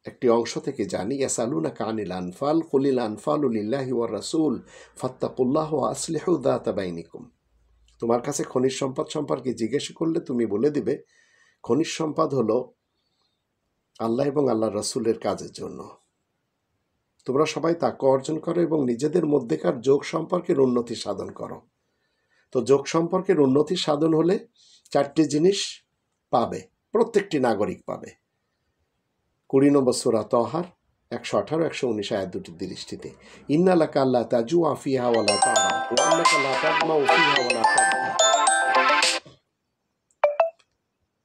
একটি অংশ থেকে জানি, ইয়াসালুনাকা আনিল আনফাল কুলিল আনফালু লিল্লাহি ওয়ার রাসূল ফাত্তাকুল্লাহ ওয়া আসলিহু যাতা বাইনিকুম। তোমার কাছে খনিজ সম্পদ সম্পর্কে জিজ্ঞেস করলে তুমি বলে দিবে খনিজ সম্পদ হলো আল্লাহ এবং আল্লাহর রাসূলের কাজের জন্য। তোমরা সবাই তাকওয়া অর্জন করো এবং নিজেদের মধ্যেকার যোগ সম্পর্কের উন্নতি সাধন করো। তো যোগ সম্পর্কের উন্নতি সাধন হলে 4টি জিনিস পাবে, প্রত্যেকটি নাগরিক পাবে। 20 নম্বর সূরা তহার 118 119 আয়াত দুটির দৃষ্টিতে, ইন্না লাকা আল্লা তাজুআ ফিহা ওয়া লা তা'রা ওয়া আন্নাকা লা তাজমাউ ফিহা ওয়া লা তা'রা।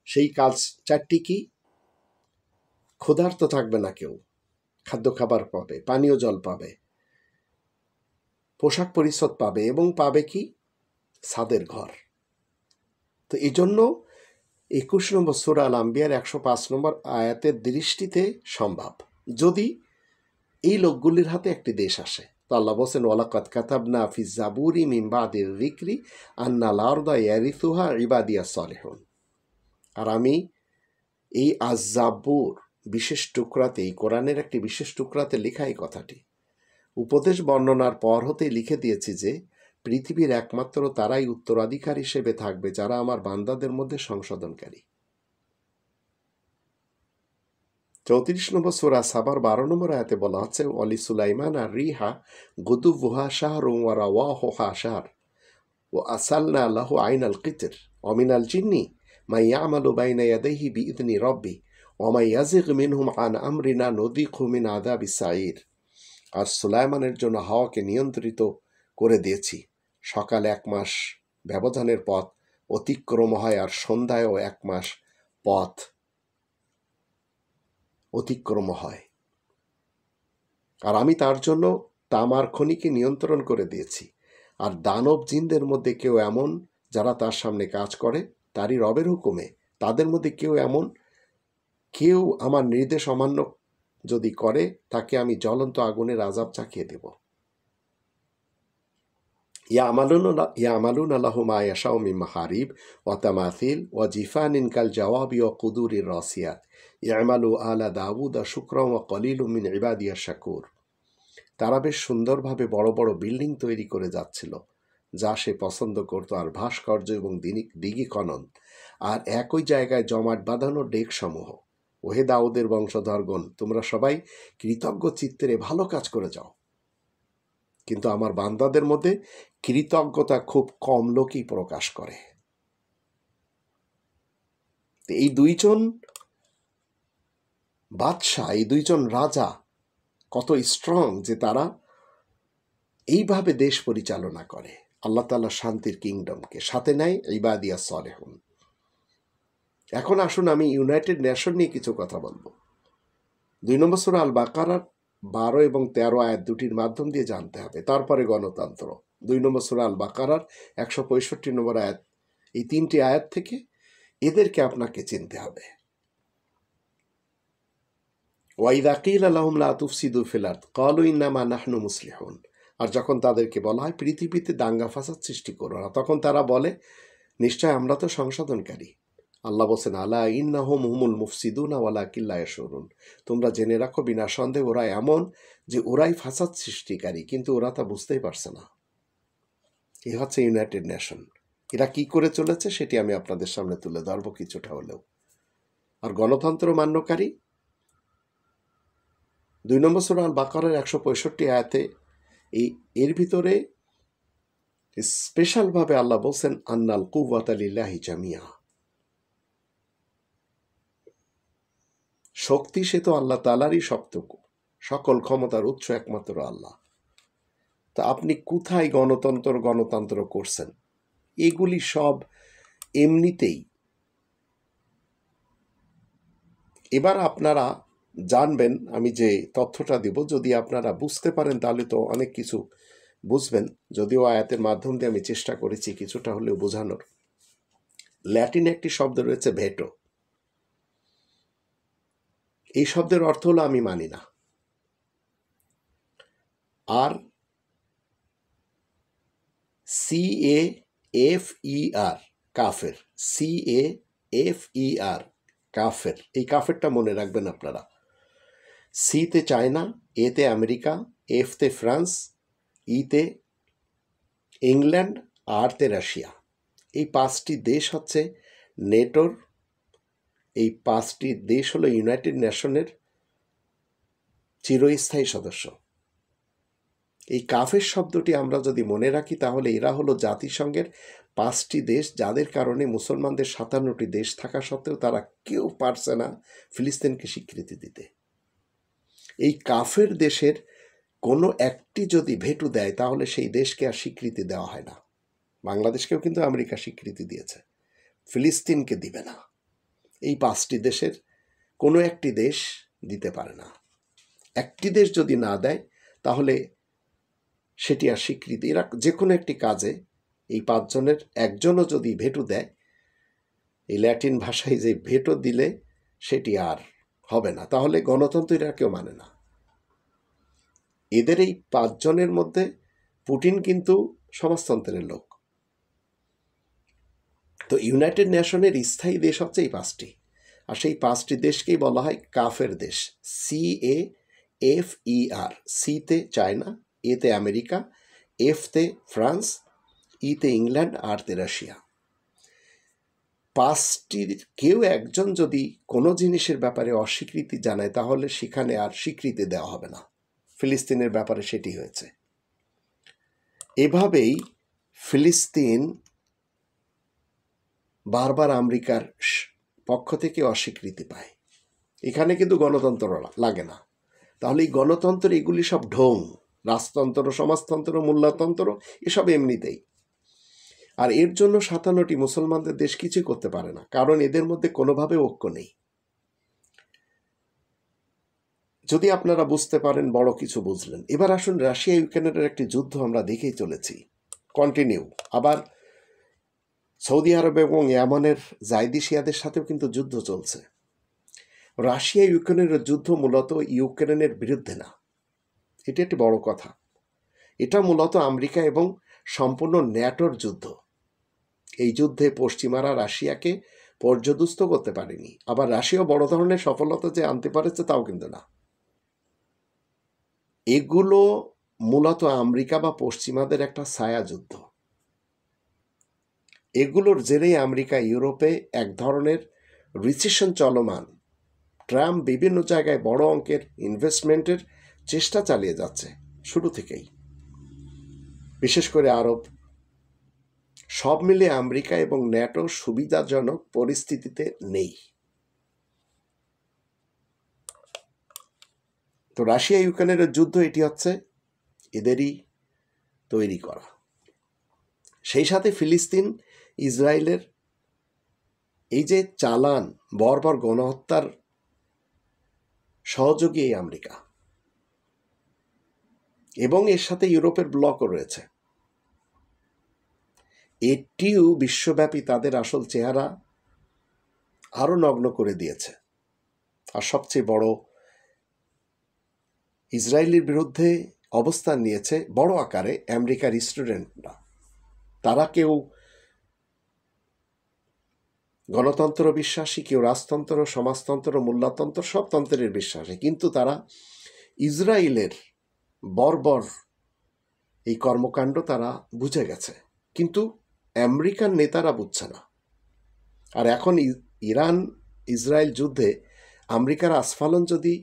সেই কাজ 4টি কি? ক্ষুধার্ত থাকবে না কেউ, খাদ্য খাবার পাবে, পানীয় জল পাবে, পোশাক পরিচ্ছদ পাবে এবং পাবে কি? ছাদের ঘর। তো এই জন্য 21 নম্বর সূরা আল আম্বিয়ার 105 নম্বর আয়াতের দৃষ্টিতে সম্ভব, যদি এই লোকগুলির হাতে একটি দেশ আসে। তো আল্লাহ বলছেন, ওয়ালাকাদ কাতাবনা ফিজ জাবুরি মিন বাদির যিকরি আন্নাল আরদা ইয়ারিসুহা ইবাদিয়াস সালিহুন। আর আমি এই আজ-জাবুর বিশেষ টুকরাতে, এই কোরআনের একটি বিশেষ টুকরাতে লেখা এই কথাটি উপদেশ বর্ণনার পর হতেই লিখে দিয়েছি যে পৃথিবীর একমাত্র তারাই উত্তরাধিকার হিসেবে থাকবে যারা আমার বান্দাদের মধ্যে সংশোধনকারী। 34 নম্বর সূরা সাবার 12 নম্বর আয়াতে বলা হচ্ছে, ওয়ালি সুলাইমান আর রিহা গুদুবুহা শাহরুম ওয়া রাওয়াহুহা শাহর ওয়া আসালনা লাহু আইনাল কিতর ওয়া মিনাল জিন্নি মান ইয়ামালু বাইনা ইয়াদাইহি বিইذনি রাব্বি ওয়া মান ইয়াজিগ মিনহুম আন আমরিনা নুযিকহু মিন আযাবিস সাঈর। আর সুলাইমানের জন্য হাওয়াকে নিয়ন্ত্রিত করে দিয়েছি, সকালে 1 মাস ব্যবধানের পথ অতিক্রম হয় আর সন্ধ্যায়ও 1 মাস পথ অতিক্রম হয়। আর আমি তার জন্য তামার খনিকে নিয়ন্ত্রণ করে দিয়েছি। আর দানব জিনদের মধ্যে কেউ এমন যারা তার সামনে কাজ করে তারই রবের হুকুমে, তাদের মধ্যে কেউ আমার নির্দেশ অমান্য যদি করে তাকে আমি জ্বলন্ত আগুনের আযাব চাকিয়ে দেব। ইয়ামালুনা লাহু মা ইয়াশাউ মিন মাহারিব ওয়া তামাথিল ওয়া জিফানিন কাল জাওয়াবি ওয়া কুদুরির রাসিয়াত ইয়ামালু আলা দাউদ শুকরান ওয়া কলিলুম মিন ইবাদিয়াশ শাকুর। তারা বেশ সুন্দরভাবে বড় বড় বিল্ডিং তৈরি করে যাচ্ছিল যা সে পছন্দ করত, আর ভাস্কর্য এবং দিঘি খনন, আর একই জায়গায় জমাট বাঁধানো ডেক সমূহ। ওহে দাউদের বংশধরগণ, তোমরা সবাই কৃতজ্ঞ চিত্তে ভালো কাজ করে যাও। কিন্তু আমার বান্দাদের মধ্যে কৃতজ্ঞতা খুব কম লোকই প্রকাশ করে। এই 2জন বাদশাহ, এই 2জন রাজা কত স্ট্রং যে তারা এইভাবে দেশ পরিচালনা করে, আল্লাহ তাআলা শান্তির কিংডমকে সাথে নেয় ইবাদিয়াস সালেহুন। এখন আসুন আমি ইউনাইটেড নেশন নিয়ে কিছু কথা বলবো। 2 নম্বর সূরা আল বাকারার 12 এবং 13 আয়াত দুটির মাধ্যম দিয়ে জানতে হবে। তারপরে গণতন্ত্র 2 নম্বর সূরা আল বাকারার 165 নম্বর আয়াত, এই 3টি আয়াত থেকে এদেরকে আপনাকে চিনতে হবে। ওয়াইদা কিলা লাহুম লা তুফসিদু ফিল আরদ ক্বালু ইন্নামা নাহনু মুসলিহুন। আর যখন তাদেরকে বলা হয় পৃথিবীতে দাঙ্গা ফাসাদ সৃষ্টি করো না, তখন তারা বলে নিশ্চয় আমরা তো সংশোধনকারী। আল্লাহ বলছেন, আলা ইন্নাহুম হুমুল মুফসিদুনা ওয়ালাকিন লা ইয়াশউরুন। তোমরা জেনে রাখো বিনা সন্দেহে ওরা এমন যে ওরাই ফাসাদ সৃষ্টিকারী, কিন্তু ওরা তা বুঝতেই পারছে না। এই হচ্ছে ইউনাইটেড নেশন। এরা কি করে চলেছে সেটি আমি আপনাদের সামনে তুলে ধরবো কিছুটা হলেও। আর গণতন্ত্র মান্যকারী 2 নম্বর সূরা আল বাকারার 165 আয়াতে এর ভিতরে স্পেশালভাবে আল্লাহ বলছেন, আন্নাল কুওয়াতা লিল্লাহি জামিয়া। শক্তি সে তো আল্লাহ তাআলারই শক্ত, সকল ক্ষমতার উৎস একমাত্র আল্লাহ। তা আপনি কোথায় গণতন্ত্র করছেন? এগুলি সব এমনিতেই। এবার আপনারা জানবেন আমি যে তথ্যটা দেব, যদি আপনারা বুঝতে পারেন তাহলে তো অনেক কিছু বুঝবেন, যদিও আয়াতের মাধ্যম দিয়ে আমি চেষ্টা করেছি কিছুটা হলেও বোঝানোর। ল্যাটিনে একটি শব্দ রয়েছে ভেটো। এই শব্দের অর্থ হলো আমি মানি না। আর CAFER, কাফের, CAFER, কাফের। এই কাফেরটা মনে রাখবেন আপনারা। সিতে চায়না, এতে আমেরিকা, এফতে ফ্রান্স, ইতে ইংল্যান্ড, আরতে রাশিয়া। এই 5টি দেশ হচ্ছে নেটোর, এই 5টি দেশ হলো ইউনাইটেড নেশনের চিরস্থায়ী সদস্য। এই কাফের শব্দটি আমরা যদি মনে রাখি তাহলে এরা হলো জাতিসংঘের 5টি দেশ, যাদের কারণে মুসলমানদের 57টি দেশ থাকা সত্ত্বেও তারা কেউ পারছে না ফিলিস্তিনকে স্বীকৃতি দিতে। এই কাফের দেশের কোনো একটি যদি ভেটো দেয় তাহলে সেই দেশকে আর স্বীকৃতি দেওয়া হয় না। বাংলাদেশকেও কিন্তু আমেরিকা স্বীকৃতি দিয়েছে, ফিলিস্তিনকে দিবে না। এই 5টি দেশের কোনো একটি দেশ দিতে পারে না। একটি দেশ যদি না দেয় তাহলে সেটি আর স্বীকৃতি, এরা যে কোনো একটি কাজে এই 5 জনের একজনও যদি ভেটো দেয়, এই ল্যাটিন ভাষায় যে ভেটো দিলে সেটি আর হবে না, তাহলে গণতন্ত্র এরা কেউ মানে না। এদের এই 5 জনের মধ্যে পুটিন কিন্তু সমাজতন্ত্রের লোক। তো ইউনাইটেড নেশনের স্থায়ী দেশ হচ্ছে এই 5টি, আর সেই 5টি দেশকেই বলা হয় কাফের দেশ, CAFER। সিতে চায়না, এতে আমেরিকা, এফতে ফ্রান্স, ইতে ইংল্যান্ড, আরতে রাশিয়া। 5টির কেউ একজন যদি কোনো জিনিসের ব্যাপারে অস্বীকৃতি জানায় তাহলে সেখানে আর স্বীকৃতি দেওয়া হবে না। ফিলিস্তিনের ব্যাপারে সেটি হয়েছে। এভাবেই ফিলিস্তিন বারবার আমেরিকার পক্ষ থেকে অস্বীকৃতি পায়। এখানে কিন্তু গণতন্ত্র লাগে না। তাহলে এই গণতন্ত্র, এগুলি সব ঢং, রাজতন্ত্র, সমাজতন্ত্র, মূল্যতন্ত্র, এসব এমনিতেই। আর এর জন্য 57টি মুসলমানদের দেশ কিছুই করতে পারে না, কারণ এদের মধ্যে কোনোভাবে ঐক্য নেই। যদি আপনারা বুঝতে পারেন, বড় কিছু বুঝলেন। এবার আসুন, রাশিয়া ইউক্রেনের একটি যুদ্ধ আমরা দেখেই চলেছি, কন্টিনিউ। আবার সৌদি আরব এবং ইয়ামানের জায়দি শিয়াদের সাথেও কিন্তু যুদ্ধ চলছে। রাশিয়া ইউক্রেনের যুদ্ধ মূলত ইউক্রেনের বিরুদ্ধে না, এটি একটি বড় কথা। এটা মূলত আমেরিকা এবং সম্পূর্ণ ন্যাটোর যুদ্ধ। এই যুদ্ধে পশ্চিমারা রাশিয়াকে পর্যদুস্ত করতে পারেনি। আবার রাশিয়া বড় ধরনের সফলতা যে আনতে পারেছে তাও কিন্তু না। এগুলো মূলত আমেরিকা বা পশ্চিমাদের একটা ছায়া যুদ্ধ। এগুলোর জেরেই আমেরিকা ইউরোপে এক ধরনের রিসেশন চলমান। ট্রাম্প বিভিন্ন জায়গায় বড় অঙ্কের ইনভেস্টমেন্টের চেষ্টা চালিয়ে যাচ্ছে শুরু থেকেই, বিশেষ করে আরব। সব মিলে আমেরিকা এবং ন্যাটো সুবিধাজনক পরিস্থিতিতে নেই। তো রাশিয়া ইউক্রেনের যুদ্ধ এটি হচ্ছে এদেরই তৈরি করা। সেই সাথে ফিলিস্তিন ইসরায়েলের এই যে চালান, বর্বর গণহত্যার সহযোগী এই আমেরিকা, এবং এর সাথে ইউরোপের ব্লকও রয়েছে। এটিও বিশ্বব্যাপী তাদের আসল চেহারা আরো নগ্ন করে দিয়েছে। আর সবচেয়ে বড়, ইসরায়েলের বিরুদ্ধে অবস্থান নিয়েছে বড় আকারে আমেরিকার স্টুডেন্টরা। তারা কেউ গণতন্ত্র বিশ্বাসী, কেউ রাজতন্ত্র, সমাজতন্ত্র, মূল্যতন্ত্র, সব তন্ত্রের বিশ্বাসী, কিন্তু তারা ইসরায়েলের বর্বর এই কর্মকাণ্ড তারা বুঝে গেছে, কিন্তু আমেরিকান নেতারা বুঝছে না। আর এখন ইরান ইসরায়েল যুদ্ধে আমেরিকার আস্ফালন যদি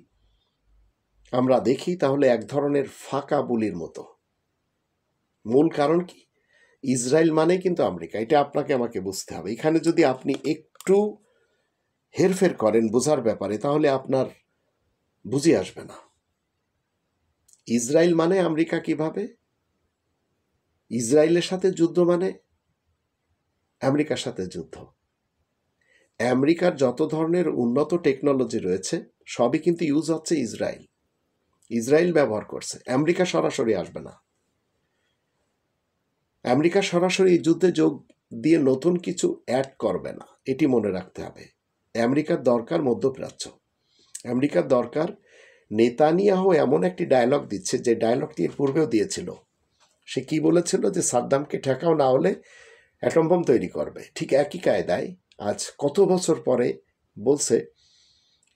আমরা দেখি তাহলে এক ধরনের ফাঁকা বুলির মতো। মূল কারণ কি? ইসরায়েল মানে কিন্তু আমেরিকা, এটা আপনাকে আমাকে বুঝতে হবে। এখানে যদি আপনি একটু হেরফের করেন বোঝার ব্যাপারে, তাহলে আপনার বুঝে আসবে না। ইসরায়েল মানে আমেরিকা কিভাবে, ইসরায়েলের সাথে যুদ্ধ মানে আমেরিকার সাথে যুদ্ধ। আমেরিকার যত ধরনের উন্নত টেকনোলজি রয়েছে সবই কিন্তু ইউজ হচ্ছে ইসরায়েল ব্যবহার করছে, আমেরিকা সরাসরি আসবে না। আমেরিকা সরাসরি এই যুদ্ধে যোগ দিয়ে নতুন কিছু অ্যাড করবে না, এটি মনে রাখতে হবে। আমেরিকার দরকার মধ্যপ্রাচ্য, আমেরিকার দরকার নেতানিয়াহু এমন একটি ডায়লগ দিচ্ছে যে ডায়লগটি এর পূর্বেও দিয়েছিল। সে কি বলেছিল যে সাদ্দামকে ঠেকাও, না হলে অ্যাটম বোম তৈরি করবে। ঠিক একই কায়দায় আজ কত বছর পরে বলছে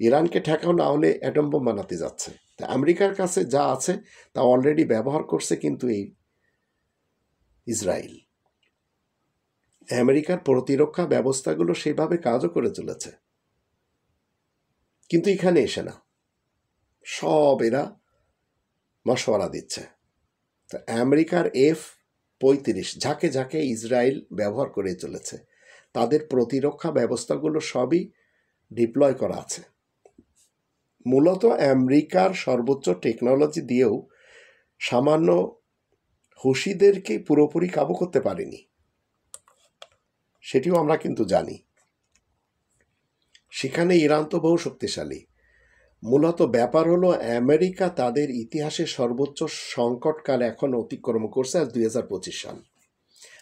ইরানকে ঠেকাও, না হলে অ্যাটম বোম বানাতে যাচ্ছে। তা আমেরিকার কাছে যা আছে তা অলরেডি ব্যবহার করছে কিন্তু এই ইসরায়েল। আমেরিকার প্রতিরক্ষা ব্যবস্থাগুলো সেভাবে কাজও করে চলেছে, কিন্তু এখানে এসে না, সব এরা মশওয়ারা দিচ্ছে। তো আমেরিকার F-35 ঝাঁকে ঝাঁকে ইসরায়েল ব্যবহার করে চলেছে, তাদের প্রতিরক্ষা ব্যবস্থাগুলো সবই ডিপ্লয় করা আছে। মূলত আমেরিকার সর্বোচ্চ টেকনোলজি দিয়েও সামান্য হুশিদেরকে পুরোপুরি কাবু করতে পারেনি, সেটিও আমরা কিন্তু জানি। সেখানে ইরান তো বহু শক্তিশালী। মূলত ব্যাপার হলো আমেরিকা তাদের ইতিহাসের সর্বোচ্চ সংকটকাল এখন অতিক্রম করছে আজ 2025 সাল,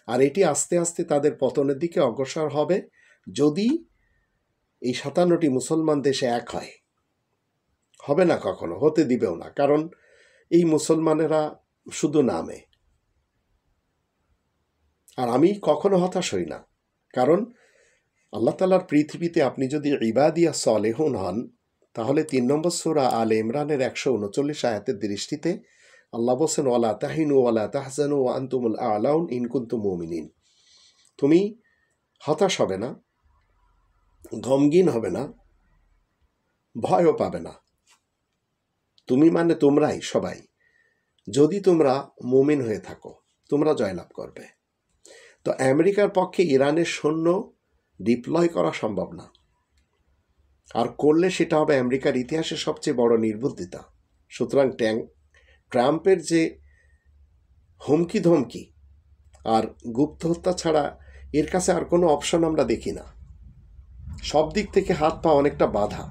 আর এটি আস্তে আস্তে তাদের পতনের দিকে অগ্রসর হবে যদি এই 57টি মুসলমান দেশে এক হয়। হবে না, কখনো হতে দিবেও না, কারণ এই মুসলমানেরা শুধু নামে। আর আমি কখনো হতাশ হই না, কারণ আল্লাহ তাআলার পৃথিবীতে আপনি যদি ইবাদিয়া সলেহুন হন, তাহলে 3 নম্বর সূরা আলে ইমরানের 139 আয়াতের দৃষ্টিতে আল্লাহ বলছেন ওয়ালা তাহিনু ওয়ালা তাহজানু ওয়া আনতুমুল আ'লাউন ইন কুনতুম মুমিনিন। তুমি হতাশ হবে না, গমগীন হবে না, ভয়ও পাবে না। তুমি মানে তোমরাই সবাই, যদি তোমরা মুমিন হয়ে থাকো তোমরা জয়লাভ করবে। তো আমেরিকার পক্ষে ইরানের সৈন্য ডিপ্লয় করা সম্ভব না, আর করলে সেটা হবে আমেরিকার ইতিহাসের সবচেয়ে বড় নির্বুদ্ধিতা। সুতরাং ট্রাম্পের যে হুমকি ধমকি আর গুপ্ত হত্যা ছাড়া এর কাছে আর কোনো অপশন আমরা দেখি না। সব দিক থেকে হাত পা অনেকটা বাধা,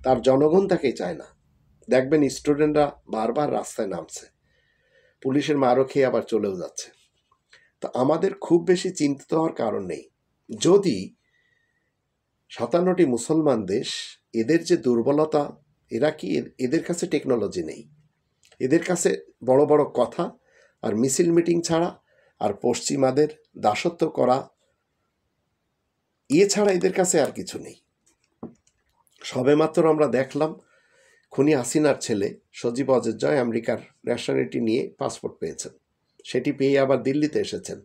তার জনগণ তাকে চায় না। দেখবেন স্টুডেন্টরা বারবার রাস্তায় নামছে, পুলিশের মারও খেয়ে আবার চলেও যাচ্ছে। তো আমাদের খুব বেশি চিন্তিত হওয়ার কারণ নেই। যদি 57টি মুসলমান দেশ, এদের যে দুর্বলতা, এরা কি এদের কাছে টেকনোলজি নেই, এদের কাছে বড় বড় কথা আর মিছিল মিটিং ছাড়া আর পশ্চিমাদের দাসত্ব করা ছাড়া এদের কাছে আর কিছু নেই। সবেমাত্র আমরা দেখলাম খুনি হাসিনার ছেলে সজীব অজয় আমেরিকার ন্যাশনালিটি নিয়ে পাসপোর্ট পেয়েছেন, সেটি পেয়ে আবার দিল্লিতে এসেছেন।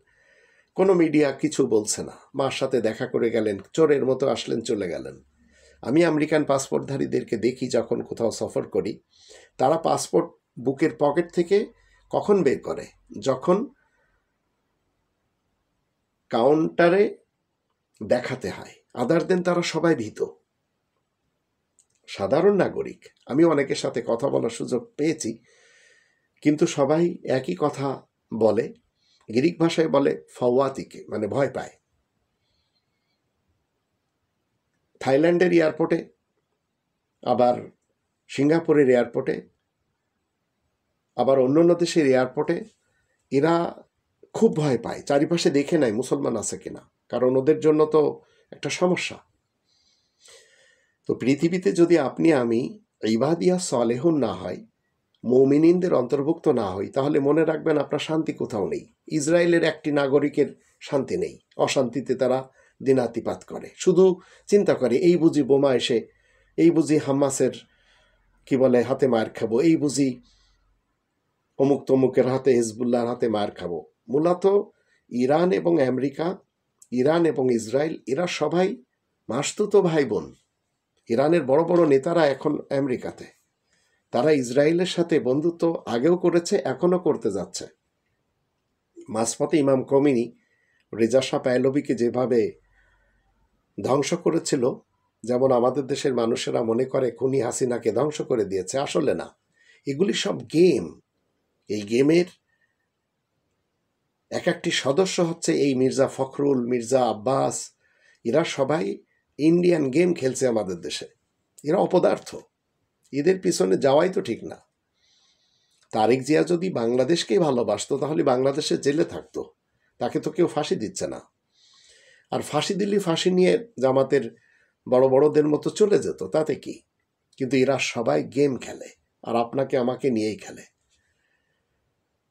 কোনো মিডিয়া কিছু বলছে না, মার সাথে দেখা করে গেলেন, চোরের মতো আসলেন চলে গেলেন। আমি আমেরিকান পাসপোর্টধারীদেরকে দেখি যখন কোথাও সফর করি, তারা পাসপোর্ট বুকের পকেট থেকে কখন বের করে, যখন কাউন্টারে দেখাতে হয়। আদার দেন তারা সবাই ভীত, সাধারণ নাগরিক। আমি অনেকের সাথে কথা বলার সুযোগ পেয়েছি, কিন্তু সবাই একই কথা বলে, গ্রিক ভাষায় বলে ফাওয়াতিকে, মানে ভয় পায়। থাইল্যান্ডের এয়ারপোর্টে, আবার সিঙ্গাপুরের এয়ারপোর্টে, আবার অন্য দেশের এয়ারপোর্টে এরা খুব ভয় পায়, চারিপাশে দেখে নেয় মুসলমান আছে কিনা, কারণ ওদের জন্য তো একটা সমস্যা। তো পৃথিবীতে যদি আপনি আমি ইবাদিয়া সলেহুন না হয়, মুমিনিনদের অন্তর্ভুক্ত না হই, তাহলে মনে রাখবেন আপনার শান্তি কোথাও নেই। ইসরায়েলের একটি নাগরিকের শান্তি নেই, অশান্তিতে তারা দিনাতিপাত করে, শুধু চিন্তা করে এই বুঝি বোমা এসে, এই বুঝি হামাসের কি বলে হাতে মার খাবো, এই বুঝি অমুক তমুকের হাতে, হিজবুল্লাহর হাতে মার খাবো। মূলত ইরান এবং আমেরিকা, ইরান এবং ইসরায়েল, এরা সবাই মাসতুতো ভাই বোন। ইরানের বড় বড় নেতারা এখন আমেরিকাতে, তারা ইসরায়েলের সাথে বন্ধুত্ব আগেও করেছে, এখনও করতে যাচ্ছে। মাঝপথে ইমাম খোমেনি রেজা শাহ পাহলভীকে যেভাবে ধ্বংস করেছিল, যেমন আমাদের দেশের মানুষেরা মনে করে খুনি হাসিনাকে ধ্বংস করে দিয়েছে, আসলে না, এগুলি সব গেম। এই গেমের এক একটি সদস্য হচ্ছে এই মির্জা ফখরুল, মির্জা আব্বাস, এরা সবাই ইন্ডিয়ান গেম খেলছে আমাদের দেশে। এরা অপদার্থ, এদের পিছনে যাওয়াই তো ঠিক না। তারেক জিয়া যদি বাংলাদেশকেই ভালোবাসতো তাহলে বাংলাদেশে জেলে থাকতো, তাকে তো কেউ ফাঁসি দিচ্ছে না। আর ফাঁসি দিলে ফাঁসি নিয়ে জামাতের বড় বড়দের মতো চলে যেত, তাতে কি? কিন্তু এরা সবাই গেম খেলে, আর আপনাকে আমাকে নিয়েই খেলে।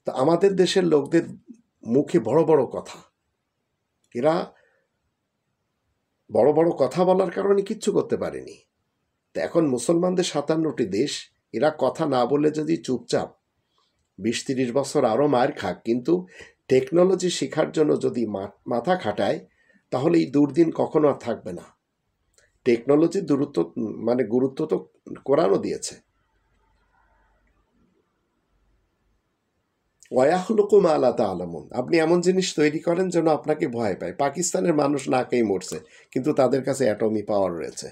তো আমাদের দেশের লোকদের মুখে বড় বড় কথা, এরা বড় বড় কথা বলার কারণে কিচ্ছু করতে পারেনি। তো এখন মুসলমানদের 57টি দেশ, এরা কথা না বলে যদি চুপচাপ 20-30 বছর আরও মার খাক, কিন্তু টেকনোলজি শেখার জন্য যদি মাথা খাটায়, তাহলে এই দুর্দিন কখনো আর থাকবে না। টেকনোলজির গুরুত্ব তো কোরআনও দিয়েছে। ওয়ায়াখলুকু মা লা তা'লামুন, আপনি এমন জিনিস তৈরি করেন যেন আপনাকে ভয় পায়। পাকিস্তানের মানুষ না খেয়ে মরছে, কিন্তু তাদের কাছে অ্যাটমি পাওয়ার রয়েছে।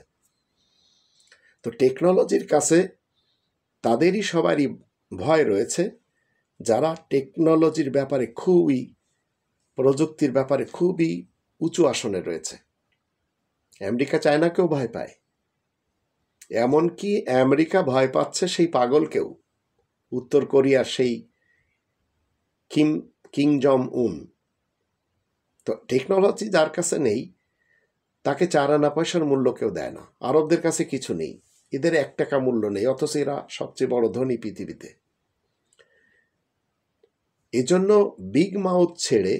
তো টেকনোলজির কাছে তাদেরই সবারই ভয় রয়েছে, যারা টেকনোলজির ব্যাপারে খুবই, প্রযুক্তির ব্যাপারে খুবই উঁচু আসনে রয়েছে। আমেরিকা চায়নাকেও ভয় পায়, এমনকি আমেরিকা ভয় পাচ্ছে সেই পাগলকেও, উত্তর কোরিয়ার সেই কিং জং উন। তো টেকনোলজি যার কাছে নেই, তাকে 4 আনা পয়সার মূল্য কেউ দেয় না। আরবদের কাছে কিছু নেই, এদের 1 টাকা মূল্য নেই, অথচ এরা সবচেয়ে বড় ধনী পৃথিবীতে। এজন্য বিগ মাউথ ছেড়ে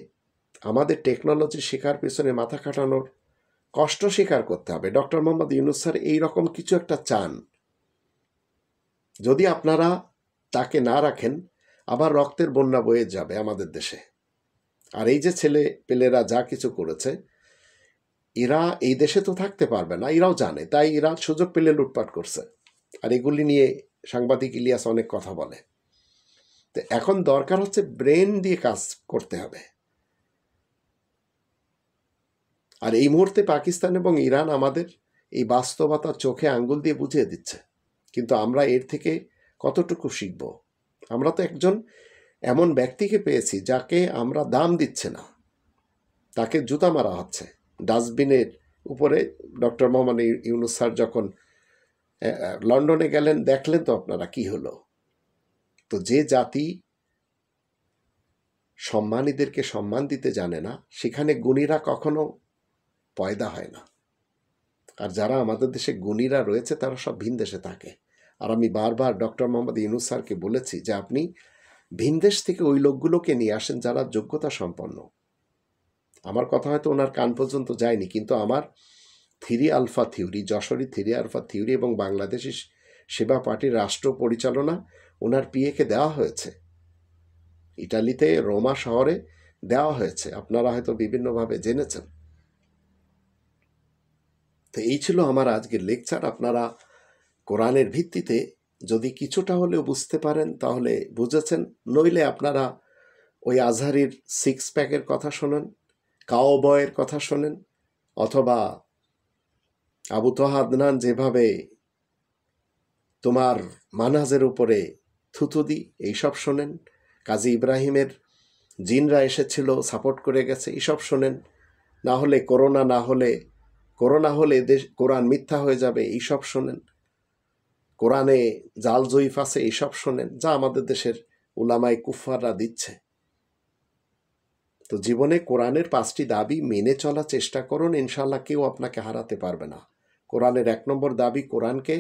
আমাদের টেকনোলজি শেখার পেছনে মাথা খাটানোর কষ্ট স্বীকার করতে হবে। ডক্টর মোহাম্মদ ইউনূস স্যার এইরকম কিছু একটা চান। যদি আপনারা তাকে না রাখেন, আবার রক্তের বন্যা বয়ে যাবে আমাদের দেশে। আর এই যে ছেলে পেলেরা যা কিছু করেছে, এরা এই দেশে তো থাকতে পারবে না, এরাও জানে, তাই এরা সুযোগ পেলে লুটপাট করছে। আর এগুলি নিয়ে সাংবাদিক ইলিয়াস অনেক কথা বলে। তো এখন দরকার হচ্ছে ব্রেন দিয়ে কাজ করতে হবে। আর এই মুহূর্তে পাকিস্তান এবং ইরান আমাদের এই বাস্তবতা চোখে আঙ্গুল দিয়ে বুঝিয়ে দিচ্ছে, কিন্তু আমরা এর থেকে কতটুকু শিখব? আমরা তো একজন এমন ব্যক্তিকে পেয়েছি যাকে আমরা দাম দিচ্ছে না, তাকে জুতা মারা হচ্ছে ডাস্টবিনের উপরে। ডক্টর মোহাম্মদ ইউনূস স্যার যখন লন্ডনে গেলেন, দেখলেন তো আপনারা কি হলো। তো যে জাতি সম্মানীদেরকে সম্মান দিতে জানে না, সেখানে গুণীরা কখনো পয়দা হয় না। আর যারা আমাদের দেশে গুণীরা রয়েছে, তারা সব ভিন দেশে থাকে। আর আমি বারবার ডক্টর মোহাম্মদ ইউনূস স্যারকে বলেছি যে আপনি ভিনদেশ থেকে ওই লোকগুলোকে নিয়ে আসেন যারা যোগ্যতা সম্পন্ন। আমার কথা হয়তো ওনার কান পর্যন্ত যায়নি, কিন্তু আমার 3 আলফা থিওরি, যশোরী 3 আলফা থিওরি এবং বাংলাদেশি সেবা পার্টির রাষ্ট্র পরিচালনা ওনার পিএকে দেওয়া হয়েছে। ইটালিতে রোমা শহরে দেওয়া হয়েছে, আপনারা হয়তো বিভিন্নভাবে জেনেছেন। তো এই ছিল আমার আজকের লেকচার। আপনারা কোরআনের ভিত্তিতে যদি কিছুটা হলেও বুঝতে পারেন তাহলে বুঝেছেন, নইলে আপনারা ওই আজহারির 6 প্যাকের কথা শোনেন, কাওবয়ের কথা শোনেন, অথবা আবু তোহা আদনান যেভাবে তোমার মানহাজের উপরে থুতু দি, এইসব শোনেন, কাজী ইব্রাহিমের জিনরা এসেছিল সাপোর্ট করে গেছে, এইসব শোনেন। না হলে করোনা হলে দেশ কোরআন মিথ্যা হয়ে যাবে, এইসব শোনেন। কোরআনে জাল জয়ীফ আছে, এইসব শোনেন, যা আমাদের দেশের উলামায়ে কুফফাররা দিচ্ছে। তো জীবনে কোরআনের 5টি দাবি মেনে চলার চেষ্টা করুন, ইনশাল্লাহ কেউ আপনাকে হারাতে পারবে না। কোরআনের 1 নম্বর দাবি, কোরআনকে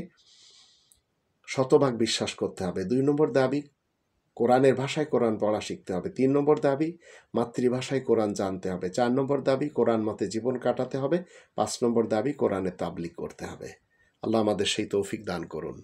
শতভাগ বিশ্বাস করতে হবে। 2 নম্বর দাবি, কোরআনের ভাষায় কোরআন পড়া শিখতে হবে। 3 নম্বর দাবি, মাতৃভাষায় কোরআন জানতে হবে। 4 নম্বর দাবি, কোরআন মতে জীবন কাটাতে হবে। 5 নম্বর দাবি, কোরআনের তাবলীগ করতে হবে। আল্লাহ আমাদের সেই তৌফিক দান করুন।